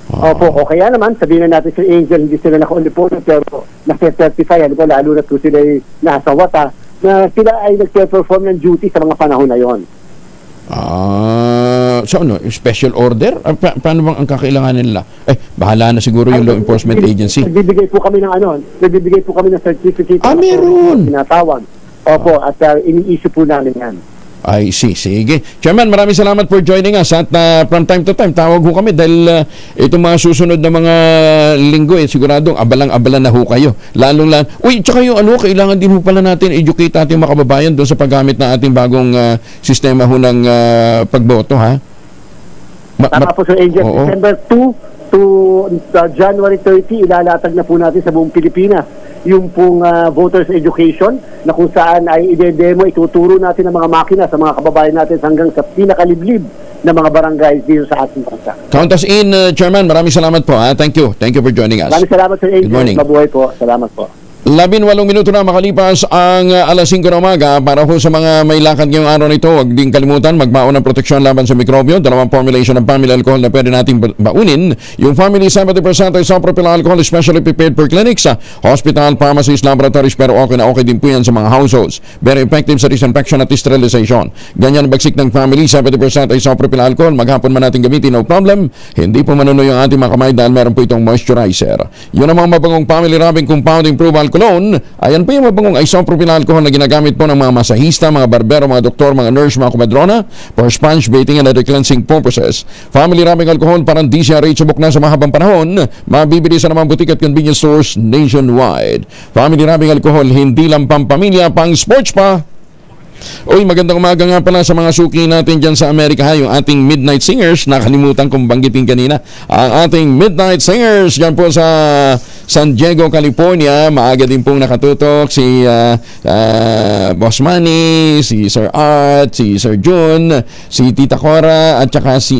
N: Opo, o kaya naman, sabihin na natin si Angel, hindi sila naka-uniforme, pero nasa-certify, lalo na kung sila ay nasa wata, na sila ay nag-perform ng duty sa mga panahon na yon.
B: So ano, special order? Paano bang ang kakailanganin nila? Bahala na siguro yung law enforcement agency.
N: Nagbibigay po kami ng certificate.
B: Meron.
N: Tinatawag. Opo, at ini-issue po namin yan.
B: I see. Sige. Chairman, maraming salamat for joining us at from time to time, tawag ho kami dahil itong mga susunod na mga linggo, siguradong abalang-abala na ho kayo. Tsaka yung kailangan din ho pala natin educate ating mga kababayan doon sa paggamit ng ating bagong sistema ho ng pagboto, ha?
N: Tama po, Sir Angel. December 2 to January 30, ilalatag na po natin sa buong Pilipinas yung pong voters education na kung saan ay ide-demo, ituturo natin ang mga makina sa mga kababayan natin hanggang sa pinakaliblib na mga barangays dito sa ating bansa.
B: Count us in, Chairman. Maraming salamat po. Thank you. Thank you for joining us.
N: Maraming salamat, Sir Angel.
B: Good morning.
N: Mabuhay po. Salamat po.
B: 18 minuto na makalipas ang alas 5 na umaga. Para ho sa mga may lakad ngayong araw nito, huwag din kalimutan magbaon ng proteksyon laban sa mikrobyo. Dalawang formulation ng family alcohol na pwede nating baunin. Yung family 70% isopropyl alcohol, especially prepared for clinics, hospital, pharmacies, laboratories, pero okay na okay din po yan sa mga households. Very effective sa disinfection at sterilization. Ganyan ang bagsik ng family 70% isopropyl alcohol. Maghapon man natin gamitin, no problem. Hindi po manunoy yung ating mga kamay dahil meron po itong moisturizer. Yun ang mga mabangong family rubbing compounding proof cologne. Ayan po yung mabangong isopropyl alcohol na ginagamit po ng mga masahista, mga barbero, mga doktor, mga nurse, mga kumadrona for sponge bathing and other cleansing purposes. Family rubbing alcohol parang di siya reachable na sa mahabang panahon. Mabibili sa namang butik at convenience stores nationwide. Family rubbing alcohol, hindi lang pampamilya, pang sports pa. Magandang umaga nga pala sa mga suki natin dyan sa Amerika, yung ating Midnight Singers. Nakalimutan kong banggitin kanina ang ating Midnight Singers dyan po sa San Diego, California. Maaga din pong nakatutok si Boss Manny, si Sir Art, si Sir June, si Tita Cora, at saka si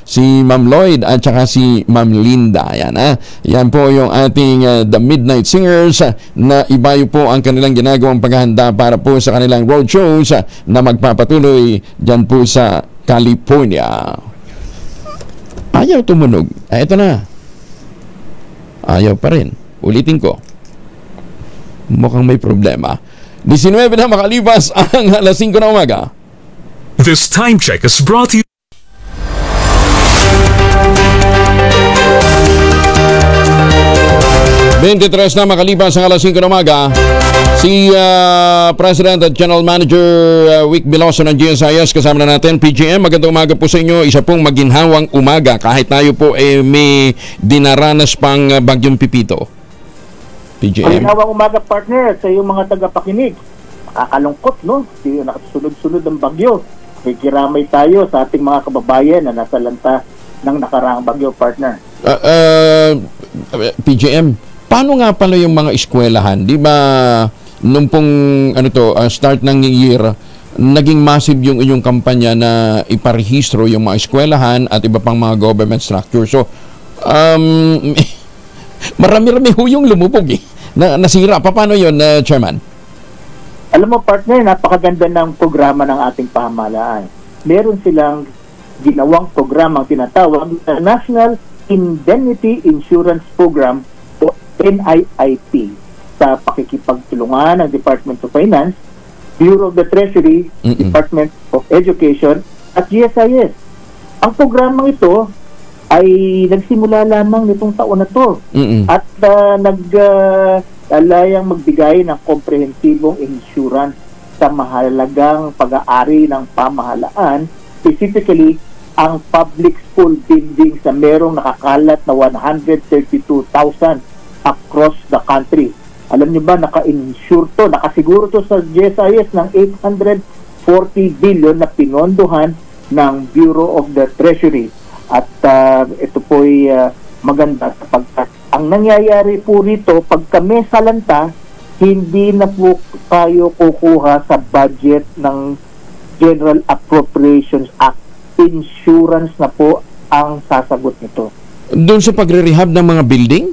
B: si Ma'am Lloyd, at saka si Ma'am Linda. Yan po yung ating The Midnight Singers na ibayo po ang kanilang ginagawang paghahanda para po sa kanilang roadshow na magpapatuloy dyan po sa California. Ayaw tumunog. Ito na. Ayaw pa rin. Ulitin ko. Mukhang may problema. 19 na makalipas ang alas 5 na umaga.
A: This time check is brought to you.
B: ₱23 na makalipas ang alas 5 na umaga. Si President at General Manager Vic Veloso ng GSIS kasama na natin. PGM, magandang umaga po sa inyo. Isa pong maginhawang umaga kahit tayo po may dinaranas pang bagyong Pipito. PGM.
O: Maginhawang umaga, partner, sa iyong mga tagapakinig. Nakakalungkot, no? Sunod-sunod ang bagyo. May kiramay tayo sa ating mga kababayan na nasa lanta ng nakaraang bagyo, partner.
B: PGM, paano nga pala yung mga eskwelahan? Di ba nung pong start ng year, naging massive yung inyong kampanya na iparehistro yung mga eskwelahan at iba pang mga government structure. So, marami-rami ho yung lumubog nasira. Paano yun, Chairman?
O: Alam mo, partner, napakaganda ng programa ng ating pamahalaan. Meron silang ginawang programang tinatawag na National Indemnity Insurance Program o NIIP sa pakikipagtulungan ng Department of Finance, Bureau of the Treasury, Department of Education at GSIS. Ang programang ito ay nagsimula lamang nitong taon na to at naglalayang magbigay ng komprehensibong insurance sa mahalagang pag-aari ng pamahalaan, specifically ang public school buildings na merong nakakalat na 132,000 across the country. Alam niyo ba, naka-insure to, nakasiguro to sa GSIS ng 840 billion na pinondohan ng Bureau of the Treasury. At ito po'y maganda sapagkat ang nangyayari po rito, pag kami salanta, hindi na po tayo kukuha sa budget ng General Appropriations Act. Insurance na po ang sasagot nito.
B: Doon sa pagre-rehab ng mga building?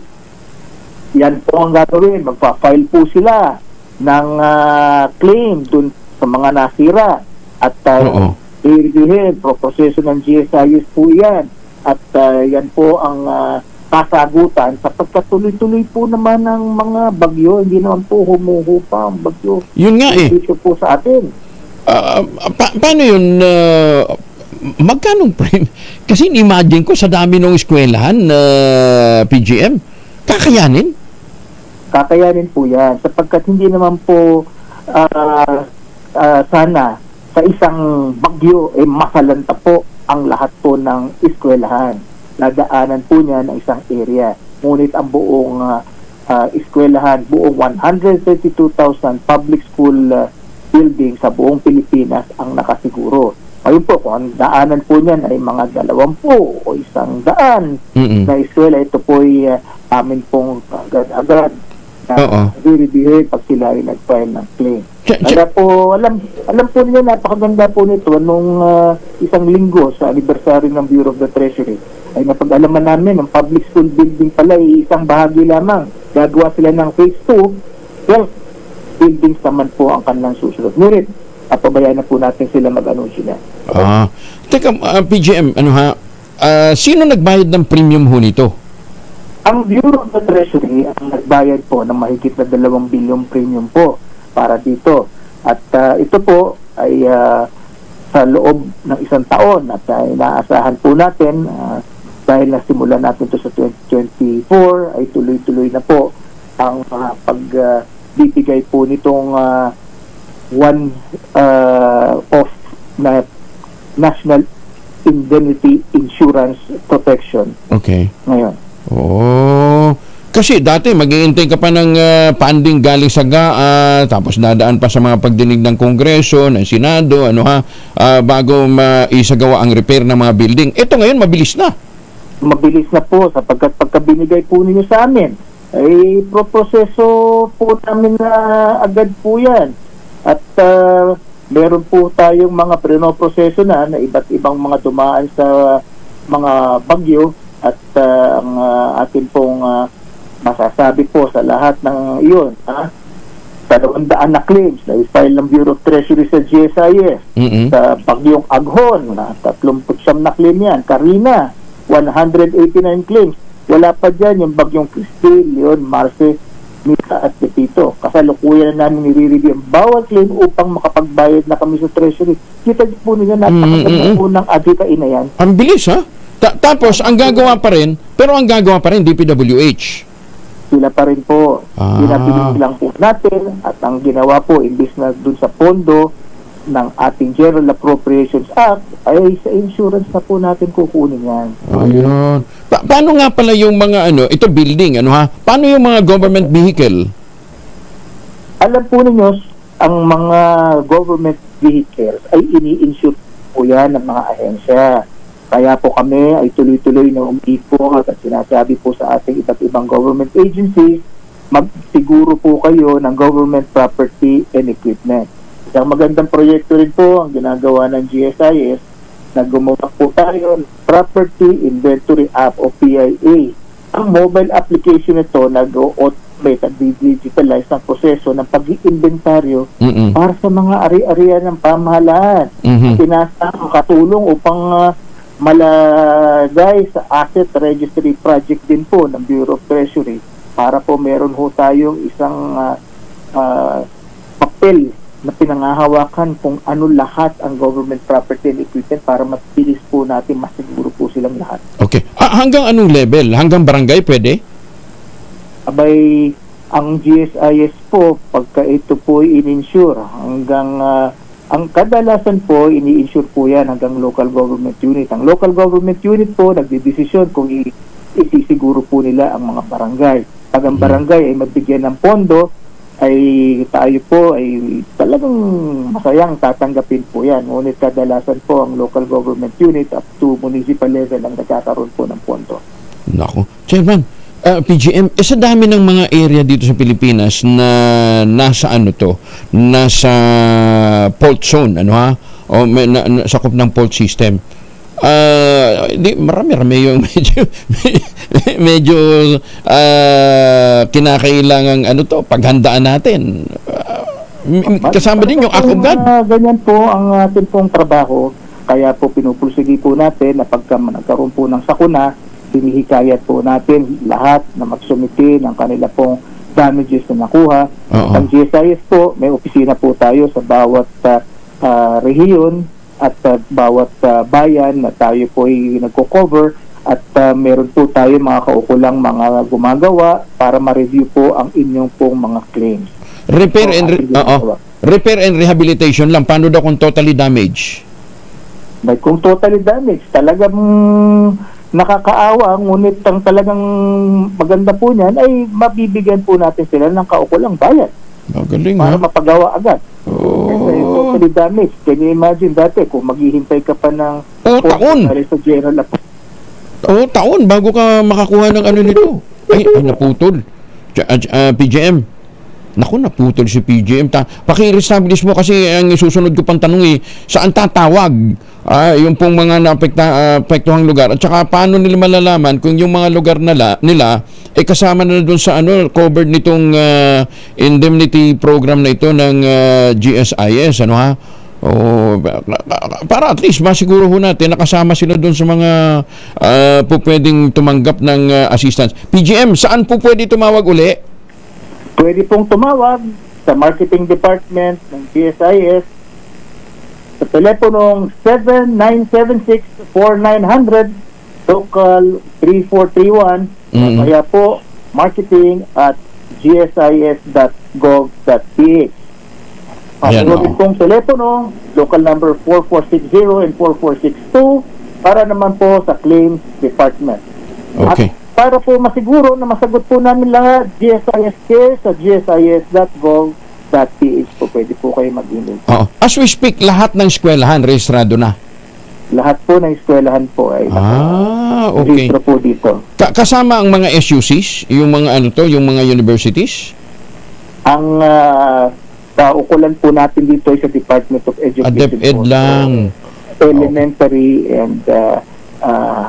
O: Yan po ang gagawin. Magpa-file po sila ng claim dun sa mga nasira. At i-reviewin, proseso ng GSIS po yan. At yan po ang kasagutan sapagkat tuloy-tuloy po naman ng mga bagyo. Hindi naman po humuhupa ang bagyo.
B: Yun nga
O: Dito po sa atin.
B: Paano yun? Magkano prime? Kasi imagine ko sa dami ng eskwelahan na PGM, kakayanin?
O: Kakayanin po yan. Sapagkat hindi naman po sana sa isang bagyo masalanta po ang lahat po ng eskwelahan. Nadaanan po niya ng isang area. Ngunit ang buong eskwelahan, buong 132,000 public school building sa buong Pilipinas ang nakasiguro. Ayun po, kung ang daanan po niyan ay mga 20 o 100 na eskwela, ito po ay amin pong agad-agad na bibigay pag sila ay nag-file ng claim. Kaya po, alam po niyo, napakaganda po nito nung isang linggo sa anniversary ng Bureau of the Treasury ay napag-alaman namin ang public school building pala ay isang bahagi lamang. Gagawa sila ng phase 2, health buildings naman po ang kanilang susunod. Ngunit, pabayaan na po natin sila mag-anunsyo na.
B: Teka, PGM, sino nagbayad ng premium ho nito?
O: Ang Bureau of the Treasury ang nagbayad po ng mahigit na 2 bilyong premium po para dito. At ito po ay sa loob ng 1 taon at inaasahan po natin dahil nasimulan natin ito sa 2024 ay tuloy-tuloy na po ang pagbibigay po nitong one-off na National Indemnity Insurance Protection.
B: Okay.
O: Ngayon.
B: Kasi dati mag-iintay ka pa ng funding galing sa GAA, tapos dadaan pa sa mga pagdinig ng Kongreso, ng Senado, bago maisagawa ang repair ng mga building. Ito ngayon, mabilis na.
O: Mabilis na po, sapagkat pagka binigay po ninyo sa amin, ay proseso po namin na agad po yan. At meron po tayong mga prenoproseso na iba't ibang mga dumaan sa mga bagyo at ang atin pong masasabi po sa lahat ng iyon, 200 na claims na i-file ng Bureau of Treasury sa GSIS. Sa bagyong Aghon, 39 na claim yan. Karina, 189 claims. Wala pa dyan yung bagyong Christy, Leon, Marce, Mita at Pepito. Kasalukuyan na namin nire-review ang bawat claim upang makapagbayad na kami sa Treasury. Kita po ninyo, napakaganda po ng adikain na yan.
B: Ang bilis, ha? Tapos, ang gagawa pa rin, DPWH.
O: Sila pa rin po. Pinabilis lang po natin at ang ginawa po, imbis na dun sa pondo ng ating General Appropriations Act, ay sa insurance na po natin kukunin yan.
B: Ayun. Paano nga pala yung mga ito building, Paano yung mga government vehicle?
O: Alam po ninyo, ang mga government vehicles ay ini-insure po yan ng mga ahensya. Kaya po kami ay tuloy-tuloy na umikot at sinasabi po sa ating iba't ibang government agencies, magsiguro po kayo ng government property and equipment. Isang magandang proyekto rin po ang ginagawa ng GSIS na gumawa po tayo ng Property Inventory App o PIA. Ang mobile application nito nag-automate at digitalize ang proseso ng pag-iinventaryo para sa mga ari-arian ng pamahalaan. Sinasang katulong upang malagay sa asset registry project din po ng Bureau of Treasury para po meron ho tayong isang papel na pinangahawakan kung ano lahat ang government property and equipment para mabilis po natin, masiguro po silang lahat.
B: Okay. Hanggang anong level? Hanggang barangay pwede?
O: Abay, ang GSIS po, pagka ito po in-insure, hanggang ang kadalasan po, ini-insure po yan hanggang local government unit. Ang local government unit po, nagdidesisyon kung isisiguro po nila ang mga barangay. Pag ang barangay ay mabigyan ng pondo, ay tayo po ay talagang masayang tatanggapin po yan. Ngunit kadalasan po ang local government unit up to municipal level ang nagkakaroon po ng pondo.
B: Naku. Chairman, PGM, sa dami ng mga area dito sa Pilipinas na nasa nasa fault zone, o sakop ng fault system. Marami yung medyo kinakailangan paghandaan natin. Kasama din yung akugad.
O: Ganyan po ang ating pong trabaho. Kaya po pinupursigi po natin na pagka nagkaroon po ng sakuna, hinihikayat po natin lahat na magsumiti ng kanila pong damages na nakuha. Ang GSIS po, may opisina po tayo sa bawat rehiyon at bawat bayan na tayo po ay nagko-cover at meron po tayo mga kaukulang mga gumagawa para ma-review po ang inyong pong mga claims.
B: Repair and rehabilitation lang. Paano daw kung totally damaged?
O: Kung totally damaged, talagang nakakaawa, ngunit ang talagang maganda po niyan ay mabibigyan po natin sila ng kaukulang bayad.
B: Magaling,
O: para mapagawa agad. Totally damaged. Can you imagine dati kung maghihintay ka pa ng
B: taon
O: sa general
B: taon bago ka makakuha ng ano nito. Ay naputol. PGM. Naku, naputol si PGM. Paki-establish mo kasi ang susunod ko pang tanong saan tatawag yung pong mga naapektuhang lugar at saka paano nila malalaman kung yung mga lugar nila kasama na doon sa covered nitong indemnity program na ito ng GSIS, para at least masiguro ho natin nakasama sila doon sa mga pwedeng tumanggap ng assistance. PGM, saan po pwede tumawag uli?
O: Pwede pong tumawag sa marketing department ng GSIS sa teleponong 7976-4900 local 3431 kaya po marketing at gsis.gov.ph. Ang pong telepono local number 4460 and 4462 para naman po sa claims department.
B: Okay.
O: At para po masiguro na masagot po namin lahat, GSIS care sa gsis.gov.ph po pwede po kayo mag-email.
B: As we speak, lahat ng eskwelahan rehistrado na?
O: Lahat po ng eskwelahan po ay
B: okay.
O: Registro po dito.
B: Kasama ang mga SUCs, yung mga yung mga universities?
O: Ang kaukulan po natin dito ay sa Department of Education.
B: DepEd lang.
O: Elementary and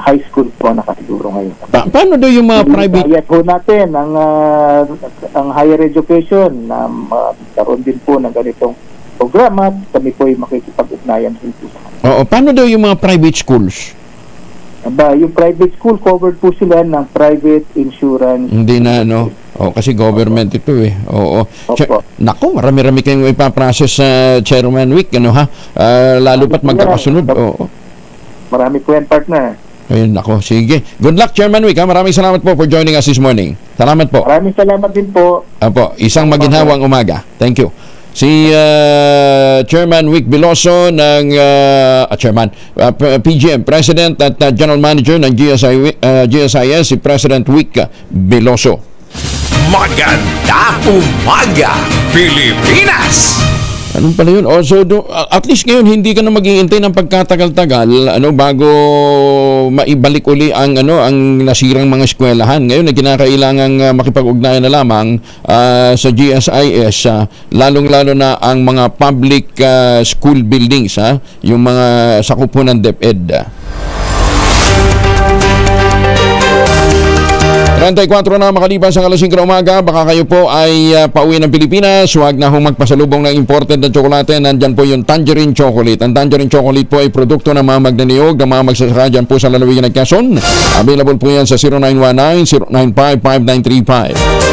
O: high school po nakasiguro ngayon.
B: Paano daw yung mga private?
O: Bayad po natin ang higher education na karoon din po ng ganitong programa. Kami po ay makikipag-ugnayan dito.
B: Paano daw yung mga private schools?
O: Yung private school covered po sila ng private insurance.
B: Hindi na kasi government ito Naku, marami-rami kayong ipaprocess sa Chairman Week lalo pat magkakasunod.
O: Marami po yan, partner.
B: Ayun, nako, sige. Good luck, Chairman Wick. Maraming salamat po for joining us this morning. Salamat po.
O: Maraming salamat din po.
B: Isang maginhawang umaga. Thank you. Si Chairman Wick Biloso ng PGM, President at General Manager ng GSIS, si President Wick Biloso.
A: Maganda umaga, Pilipinas!
B: Anong pala yun? So, at least ngayon, hindi ka na mag-iintay ng pagkatagal-tagal bago maibalik uli ang nasirang mga eskwelahan. Ngayon, na kinakailangang makipag-ugnayan na lamang sa GSIS, lalong-lalo na ang mga public school buildings, yung mga sakop po ng DepEd. 34 na makalipas ang alas 5 na umaga, baka kayo po ay pauwi ng Pilipinas, huwag na hong magpasalubong ng imported na tsokolate. Nandyan po yung Tangerine Chocolate. Ang Tangerine Chocolate po ay produkto ng mga magnaniyog, ng mga magsasaka dyan po sa lalawigan ng Quezon. Available po yan sa 0919-095-5935.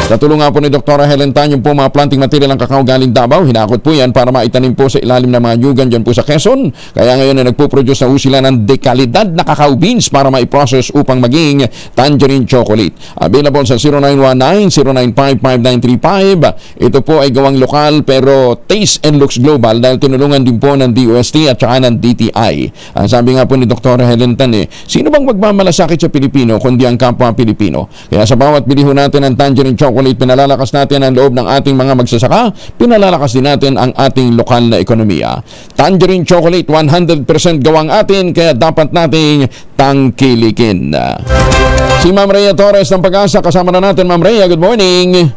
B: Sa tulong nga po ni Dr. Helen Tan, yung po mga planting material ng kakao galing Davao, hinakot po yan para maitanim po sa ilalim ng mga nyugan dyan po sa Quezon. Kaya ngayon ay nagpo-produce na po sila ng dekalidad na kakao beans para ma-process upang maging Tangerine Chocolate. Available sa 0919-095-5935. Ito po ay gawang lokal pero taste and looks global dahil tinulungan din po ng DOST at saka ng DTI. Ang sabi nga po ni Dr. Helen Tan, sino bang magmamalasakit sa Pilipino kundi ang kapwa Pilipino? Kaya sa bawat biliho natin ng Tangerine Chocolate, pinalalakas natin ang loob ng ating mga magsasaka, pinalalakas din natin ang ating lokal na ekonomiya. Tangerine Chocolate, 100% gawang atin, kaya dapat nating tangkilikin. Si Ma'am Rhea Torres ng Pag-asa, kasama na natin. Ma'am Rhea, good morning.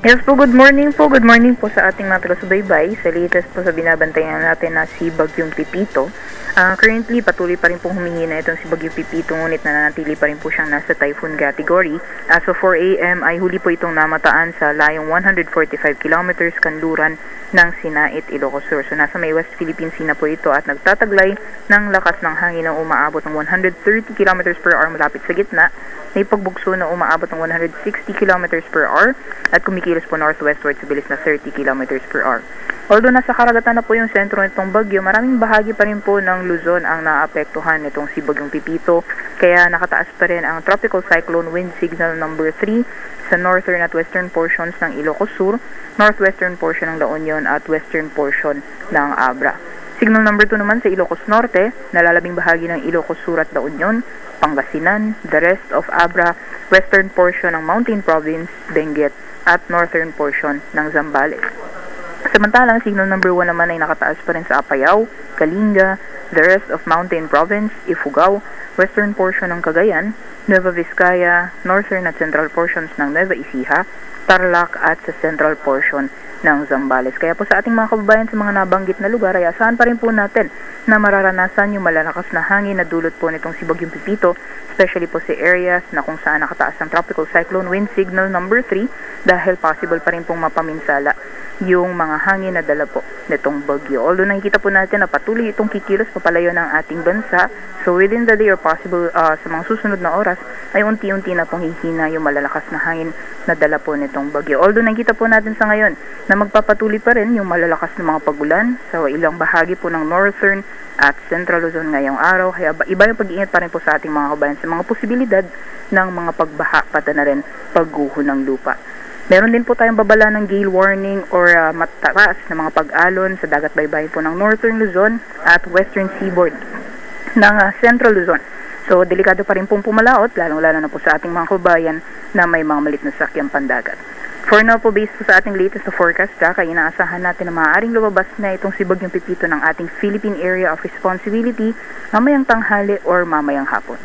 P: Yes po, good morning po. Good morning po sa ating mga taga-subaybay. Sa latest po sa binabantayan natin na si Bagyong Pipito. Currently, patuloy pa rin pong humihina itong si Bagyong Pipito, ngunit nananatili pa rin po siyang nasa typhoon category. As of 4 a.m. ay huli po itong namataan sa layong 145 kilometers kanluran ng Sinait, Ilocos Sur. So nasa may West Philippine Sea na po ito at nagtataglay ng lakas ng hangin na umaabot ng 130 kilometers per hour malapit sa gitna. May pagbugso na umaabot ng 160 kilometers per hour at kumikita kumikilos po northwestward sa bilis na 30 kilometers per hour. Although nasa karagatan na po yung sentro nitong bagyo, maraming bahagi pa rin po ng Luzon ang naapektuhan nitong si Bagyong Pipito. Kaya nakataas pa rin ang Tropical Cyclone Wind Signal number 3 sa northern at western portions ng Ilocos Sur, northwestern portion ng La Union at western portion ng Abra. Signal number 2 naman sa Ilocos Norte, nalalabing bahagi ng Ilocos Sur at La Union, Pangasinan, the rest of Abra, western portion ng Mountain Province, Benguet at northern portion ng Zambales. Samantalang, signal number 1 naman ay nakataas pa rin sa Apayao, Kalinga, the rest of Mountain Province, Ifugao, western portion ng Cagayan, Nueva Vizcaya, northern at central portions ng Nueva Ecija, Tarlac at sa central portion ng Zambales. Kaya po sa ating mga kababayan sa mga nabanggit na lugar ay asahan pa rin po natin na mararanasan yung malalakas na hangin na dulot po nitong si Bagyong Pipito, especially po sa areas na kung saan nakataas ang Tropical Cyclone Wind Signal number 3 dahil possible pa rin pong mapaminsala yung mga hangin na dala po nitong bagyo. Although nakikita po natin na patuloy itong kikilos papalayo ng ating bansa, so within the day or possible sa mga susunod na oras ay unti-unti na pong hihina yung malalakas na hangin na dala po nitong bagyo. Although nakikita po natin sa ngayon na magpapatuloy pa rin yung malalakas na mga pagulan sa ilang bahagi po ng northern at central Luzon ngayong araw. Kaya iba yung pag-iingat pa rin po sa ating mga kabayan sa mga posibilidad ng mga pagbaha pati na rin pagguho ng lupa. Meron din po tayong babala ng gale warning or mataas na mga pag-alon sa dagat baybayin po ng northern Luzon at western seaboard ng central Luzon. So, delikado pa rin pong pumalaot, lalong-lalo na po sa ating mga kabayan na may mga malit na sakyang pandagat. For now po, based po sa ating latest na forecast, ay inaasahan natin na maaaring lumabas na itong si Bagyong Pipito ng ating Philippine Area of Responsibility mamayang tanghali or mamayang hapon.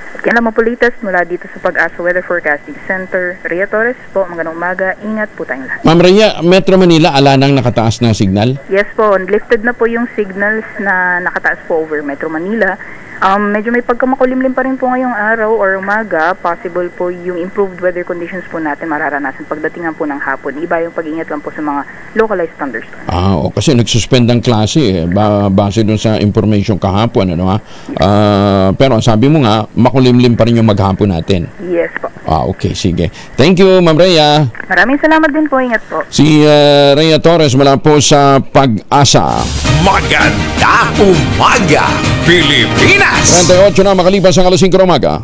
P: At yan lamang po latest mula dito sa Pag-asa Weather Forecasting Center. Rhea Torres po, magandang umaga. Ingat po tayong lahat.
B: Ma'am Rhea, Metro Manila, ala nang nakataas na signal?
P: Yes po, lifted na po yung signals na nakataas po over Metro Manila. Medyo may pagkamakulimlim pa rin po ngayong araw or umaga. Possible po yung improved weather conditions po natin mararanasan pagdatingan po ng hapon. Iba yung pag-ingat lang po sa mga localized thunderstorms.
B: Kasi nagsuspend ang klase base dun sa information kahapon, ano ha? Pero ang sabi mo nga, makulimlim pa rin yung maghapon natin.
P: Yes po.
B: Okay, sige. Thank you, Ma'am Rhea.
P: Maraming salamat din po. Ingat po.
B: Si Rhea Torres mula po sa Pag-asa.
A: Maganda umaga, Pilipinas!
B: 38 na makalipas ang alas 5 ng umaga.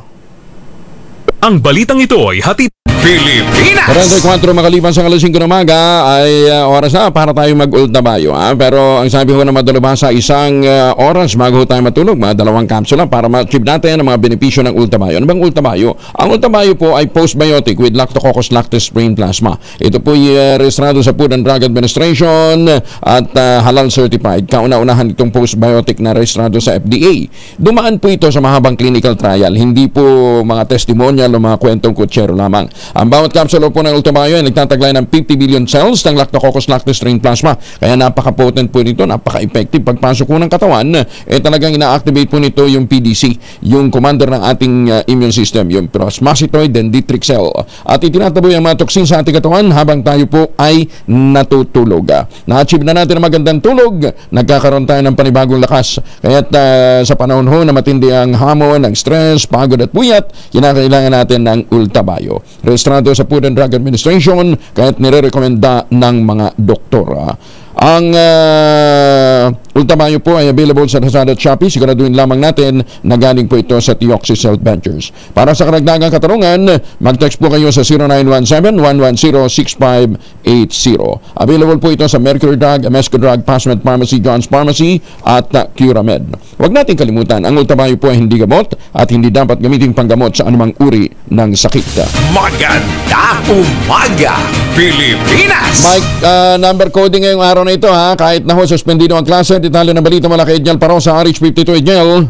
A: Ang balitang ito ay hatid Pilipinas!
B: 44 makalipas ang alas 5 ng umaga ay oras na para tayo mag-ultabayo. Pero ang sabi ko na madalubhasa isang oras bago tayo matulog, mga 2 kapsula para ma-achieve natin ang mga benepisyo ng ultabayo. Ano bang ultabayo? Ang ultabayo po ay postbiotic with Lactococcus lactis sprain plasma. Ito po ay rehistrado sa Food and Drug Administration at halal certified. Kauna-unahan itong postbiotic na rehistrado sa FDA. Dumaan po ito sa mahabang clinical trial. Hindi po mga testimonial o mga kwentong kutsero lamang. Ang bawat kapsula po ng ultabayo ay nagtataglay ng 50 billion cells ng Lactococcus lactis strain plasma. Kaya napaka-potent po nito, napaka-effective. Pagpasok po ng katawan, talagang ina-activate po nito yung PDC, yung commander ng ating immune system, yung plasmacytoid dendritic cell. At itinataboy ang mga toksin sa ating katawan habang tayo po ay natutulog. Na-achieve na natin ang magandang tulog, nagkakaroon tayo ng panibagong lakas. Kaya sa panahon ho na matindi ang hamon, ng stress, pagod at puyat, kinakailangan natin ng ultabayo. Rehistrado sa Food and Drug Administration, kaya't nire-recommenda ng mga doktor. Ang ultabayo po ay available sa Lazada at Shopee. Siguraduhin lamang natin na galing po ito sa Teoxys Health Ventures. Para sa karagdagang katarungan, mag-text po kayo sa 0917-110-6580. Available po ito sa Mercury Drug, Amesco Drug, Passment Pharmacy, John's Pharmacy at Curamed. Huwag natin kalimutan, ang ultabayo po ay hindi gamot at hindi dapat gamitin panggamot sa anumang uri ng sakit.
A: Maganda umaga, Pilipinas!
B: Mike, number coding ngayong araw na ito ha, kahit na ho suspendido ang klase. Detalye ng balita mula kay Edgel Parosa, RH52. Edgel.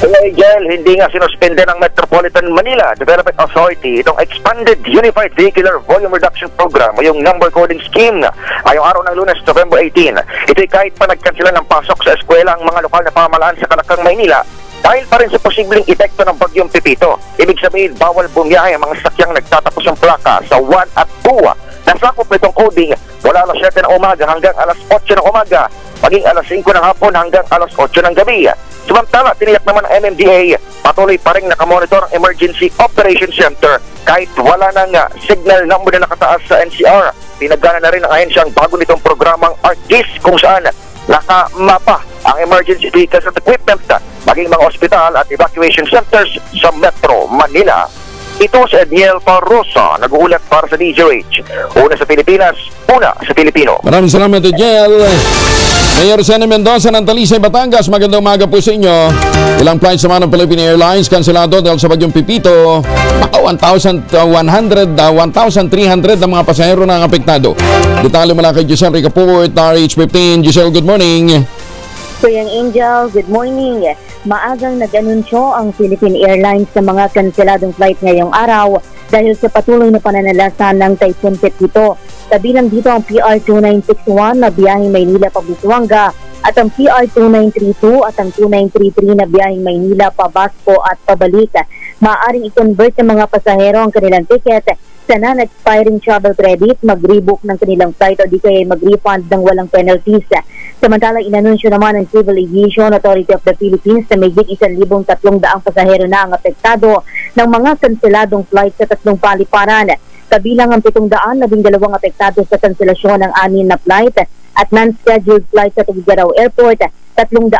K: Edgel, hindi nga sinuspende ng Metropolitan Manila Development Authority itong Expanded Unified Vehicular Volume Reduction Program o yung number coding scheme ngayong araw ng Lunes, November 18. Ito'y kahit pa nagkansila ng pasok sa eskwela ang mga lokal na pamahalaan sa Kalakang, Maynila dahil pa rin sa posibleng epekto ng Bagyong Pipito. Ibig sabihin, bawal bumiyahe ang mga sakyang nagtatapos ng plaka sa 1 at 2. Nasakop nitong coding, wala mula alas 7 ng umaga hanggang alas 8 ng umaga, maging alas 5 ng hapon hanggang alas 8 ng gabi. Samantala, tiniyak naman ng MMDA, patuloy pa rin nakamonitor ang Emergency Operations Center kahit wala nang signal na muna nakataas sa NCR. Tinagana na rin ng ahensya ang bago nitong programang ArcGIS kung saan nakamapa ang emergency vehicles at equipment, maging mga ospital at evacuation centers sa Metro Manila. Ito si Edniel Parrosa, nag-uulat para sa DZRH. Una sa Pilipinas, una sa Pilipino.
B: Maraming salamat, Edniel. Mayor Sene Mendoza ng Talisay, Batangas, magandang umaga po sa inyo. Ilang flights naman ng Philippine Airlines kanselado dahil sa bagyong Pipito. 1,300 ang mga pasahero na ang apektado. Detalye mula kay Giselle Ricaport, RH15. Giselle, good morning.
Q: Kuyang Angel, good morning. Maagang nag-anunsyo ang Philippine Airlines sa mga kanseladong flight ngayong araw dahil sa patuloy na pananalasa ng Typhoon Pepito. Kabilang dito ang PR2961 na biyaheng Maynila pa Busuanga at ang PR2932 at ang 2933 na biyaheng Maynila pa Basco at pabalik. Maaaring i-convert ng mga pasahero ang kanilang ticket sa non-expiring travel credit, mag-rebook ng kanilang flight o di kaya mag-refund ng walang penalties. Samantalang inanunsyo naman ng Civil Aviation Authority of the Philippines na may 1,300 pasahero na ang apektado ng mga kanseladong flight sa 3 paliparan. Kabilang ang 712 apektado sa kanselasyon ng 6 na flight at non-scheduled flight sa Tuguegarao Airport. 350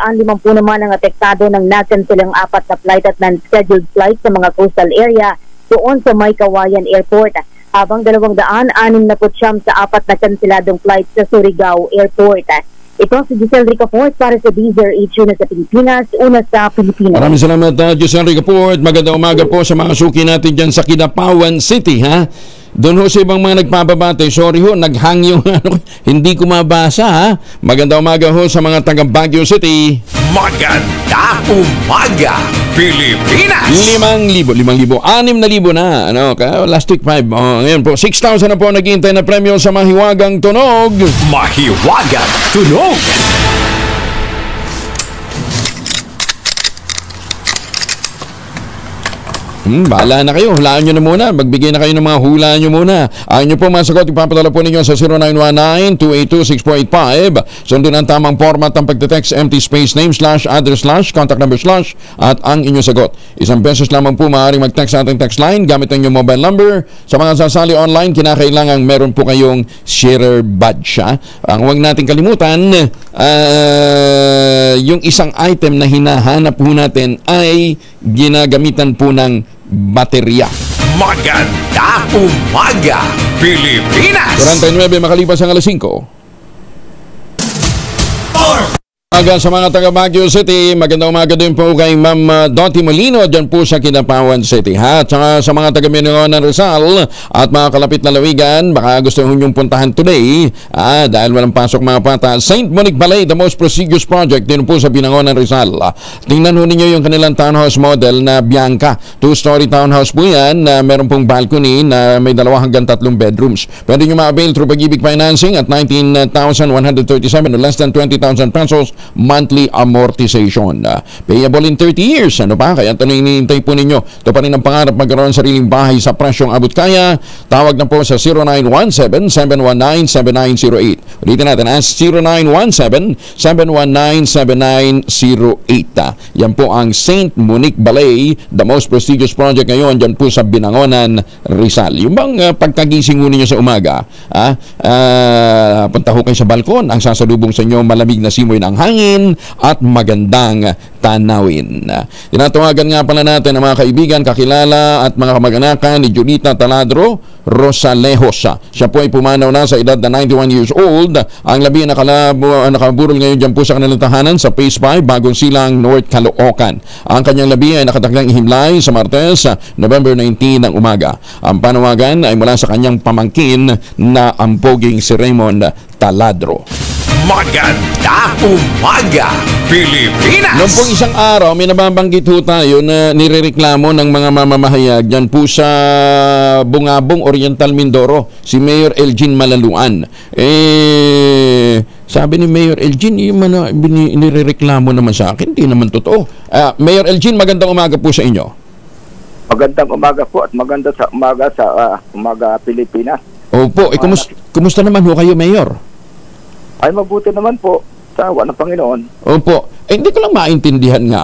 Q: naman ang apektado ng nakanselang 4 na flight at non-scheduled flight sa mga coastal area doon sa May Kawayan Airport, habang 269 sa 4 na kanseladong flight sa Surigao Airport. Ito si Giselle Ricaport para sa DZRH na sa Pilipinas, una sa Pilipinas.
B: Maraming salamat, Giselle Ricaport. Magandang umaga po sa mga suki natin dyan sa Kidapawan City, ha? Doon ho sa ibang mga nagpapabate, sorry ho, naghang yung hindi ko mabasa, ha? Magandang umaga ho sa mga taga Baguio City.
A: Maganda umaga, Pilipinas!
B: 5,000, 6,000 na, ano, last week 5, ngayon po, 6,000 na po naghihintay na premyo sa Mahiwagang Tunog.
A: Mahiwagang Tunog!
B: Bahala na kayo, hulaan nyo na muna. Magbigay na kayo ng mga hula nyo muna. Ang nyo po mga sagot, ipapadala po ninyo sa 0919-282-645. Sundin ang tamang format ng pagte-text, empty space name / address / contact number / at ang inyong sagot. Isang beses lamang po maaaring mag-text sa ating text line gamit ang inyong mobile number. Sa mga sasali online, kinakailangan meron po kayong sharer badge. Ang huwag natin kalimutan, yung isang item na hinahanap po natin ay ginagamitan po ng baterya.
A: Maganda umaga, Pilipinas!
B: 49 makalipas ang alas 5. Umaga sa mga taga Baguio City, magandang umaga din po kay Ma'am Dottie Molino dyan po sa Kidapawan City, ha? At saka sa mga taga Binangonan Rizal at mga kalapit na lawigan, baka gusto nyo puntahan today, dahil walang pasok mga bata. St. Monique Ballet, the most prestigious project din po sa Binangonan Rizal. Tingnan ho ninyo yung kanilang townhouse model na Bianca. 2-story townhouse po yan, na meron pong balcony na may 2 hanggang 3 bedrooms. Pwede nyo ma-avail through Pag-ibig Financing at 19,137 or less than 20,000 pesos monthly amortization. Payable in 30 years. Ano pa? Kaya ito na hinihintay po ninyo. Ito pa rin ang pangarap magkaroon ng sariling bahay sa presyong abot kaya. Tawag na po sa 0917-719-7908. Ulitin natin, 0917-719-7908. Yan po ang St. Monique Ballet, the most prestigious project ngayon dyan po sa Binangonan, Rizal. Yung bang pagkagising mo ninyo sa umaga, punta ho kayo sa balkon, ang sasalubong sa inyo malamig na simoy ng hangin at magandang tanawin. Tinatawagan nga pala natin ang mga kaibigan, kakilala at mga kamag-anakan ni Junita Taladro Rosalejos. Siya po ay pumanaw na sa edad na 91 years old. Ang labi na nakaburol ngayon dyan po sa kanilang tahanan sa Phase 5, Bagong Silang, North Caloocan. Ang kanyang labi ay nakatakdang ihimlay sa Martes, November 19 ng umaga. Ang panawagan ay mula sa kanyang pamangkin na ang poging si Raymond Taladro.
A: Maganda umaga, Pilipinas!
B: Noong pong isang araw, may nababanggit ho tayo na nirereklamo ng mga mamamahayag dyan po sa Bungabong, Oriental Mindoro, si Mayor Elgin Malaluan. Sabi ni Mayor Elgin, yung nirereklamo naman sa akin, hindi naman totoo. Mayor Elgin, magandang umaga po sa inyo.
R: Magandang umaga po at maganda sa umaga Pilipinas.
B: Opo, kumusta naman ho kayo, Mayor?
R: Ay, mabuti naman po sa awa ng Panginoon.
B: Opo. Hindi ko lang maintindihan nga.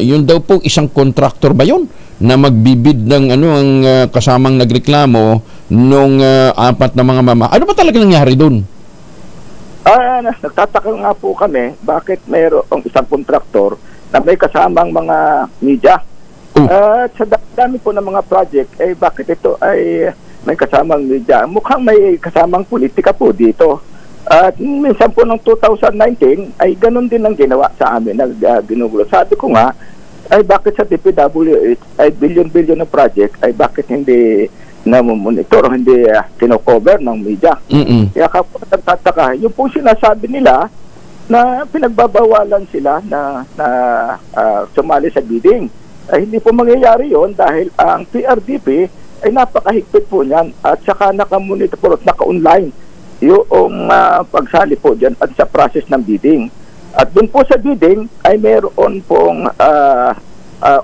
B: Yun daw po isang contractor ba yun? Na magbibid ng ang kasamang nagreklamo nung apat na mga mama. Ano ba talaga nangyari doon?
R: Nagtataka nga po kami bakit mayroong isang kontraktor na may kasamang mga media. At sa dami po ng mga project, bakit ito ay may kasamang media? Mukhang may kasamang politika po dito. At minsan po ng 2019 ay ganun din ang ginawa sa amin. Ginugulo. Sabi ko nga, ay bakit sa DPWH ay billion-billion na project, ay bakit hindi na-monitor, hindi kino-cover ng media. Kaya kapag nagtataka, yung po sinasabi nila na pinagbabawalan sila na sumali sa bidding. Ay hindi po mangyayari yon dahil ang PRDP ay napakahigpit po niyan at saka naka-monitor at naka-online yung pagsali po dyan at sa process ng bidding. At dun po sa bidding ay mayroon pong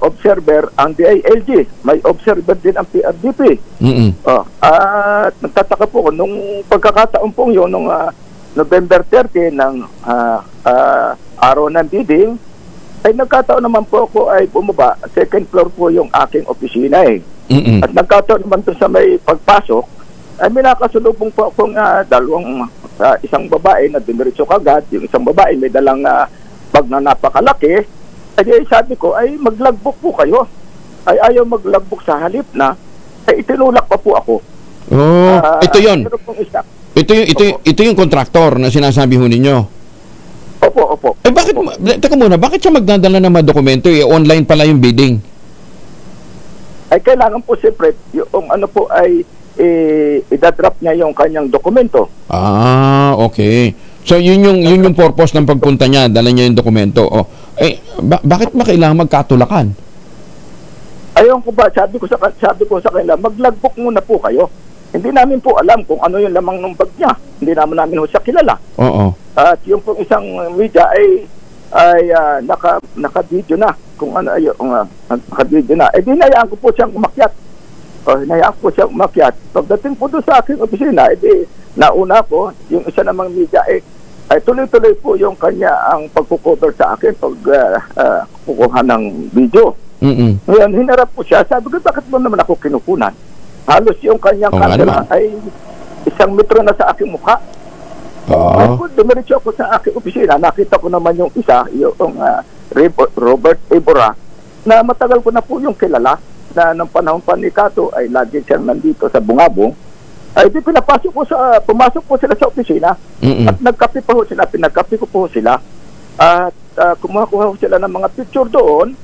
R: observer ang DILG. May observer din ang PRDP. At nagtataka po ko, nung pagkakataon po yun, nung November 30 ng araw ng bidding, ay nagkataon naman po ako ay bumaba. Second floor po yung aking opisina At nagkataon naman to sa may pagpasok, ay may nakasulubong po akong isang babae na dumiretso kagad. Yung isang babae may dalang bag na napakalaki. Ay sabi ko, ay maglagbok po kayo. Ay ayaw maglagbok sa halip na, ay itinulak pa po ako.
B: Ito yun. Ito yung kontraktor na sinasabi ho ninyo.
R: Opo.
B: Bakit, teka muna, bakit siya magdadala ng mga dokumento? Online pala yung bidding.
R: Ay kailangan po siyempre, yung po ay idadrop niya yung kanyang dokumento.
B: Okay. So yun yung purpose ng pagpunta niya, dala niya yung dokumento. Bakit kailangan magkatulakan?
R: Ayun ko ba, sabi ko sa kanila, maglagbok muna po kayo. Hindi namin po alam kung ano yung lamang ng bag niya. Hindi namin siya kilala. At yung pong isang media ay naka-video na kung ano ay naka-video na. Dinayaan ko po siyang umakyat. Pagdating po doon sa aking opisina, nauna ko, yung isa namang media ay tuloy-tuloy po yung kanya ang pagkukover sa akin pag kukuha ng video. Ngayon, hinarap po siya. Sabi ko, bakit mo naman ako kinukunan? Halos yung kanyang camera ay 1 metro na sa aking mukha. Dumiretso ako sa aking opisina, nakita ko naman yung isa, yung Robert Ebora, na matagal ko na po yung kilala, na ng panahon pa ni Kato ay lagi siyang nandito sa Bungabong. Ay di pumasok po sila sa opisina at nagkape pa ho sila, pinagkape ko po sila at kumuha sila ng mga picture doon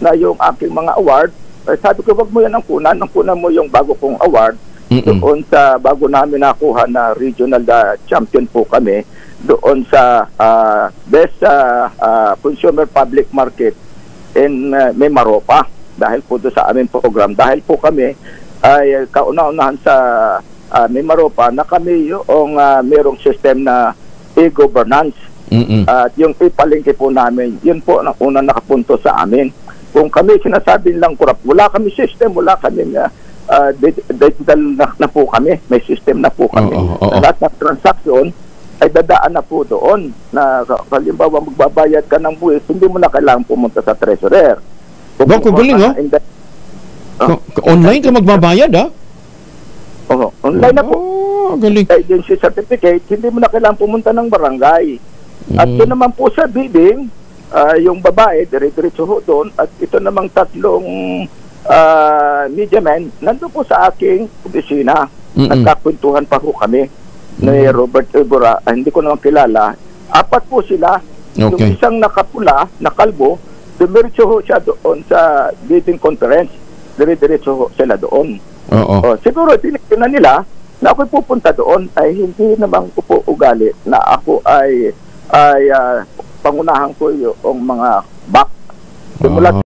R: na yung aking mga award. Ay sabi ko, wag mo yan ang kunan mo yung bago kong award doon sa bago namin nakuha na regional champion po kami doon sa best consumer public market in Mimaropa. Dahil po doon sa aming program, dahil po kami ay kauna-unahan sa Mimaropa na kami yung mayroong system na e-governance. At yung ipalingki po namin, yun po ang unang nakapunto sa amin. Kung kami sinasabi lang kurap, wala kami system, wala kami digital na po kami, may system na po kami. Lahat ng transaction ay dadaan na po doon na halimbawa magbabayad ka ng buwis, hindi mo na kailangan pumunta sa treasurer.
B: Galing online ka magbabayad
R: online na po.
B: Galing.
R: Agency certificate, hindi mo na kailangan pumunta ng barangay. At yun naman po sa bidding, yung babae, dire-diretso ho doon, at ito namang tatlong media men, nandun po sa aking opisina. Nagkakwentuhan pa ho kami ni Robert Ebora, hindi ko naman kilala. 4 po sila. Yung isang nakapula, nakalbo, dumiretso ho siya doon sa bidding conference. Dire-diretso ho sila doon. Siguro tinignan nila na ako'y pupunta doon, ay hindi naman ko po ugali na ako ay pangunahan ko yung mga back. Simula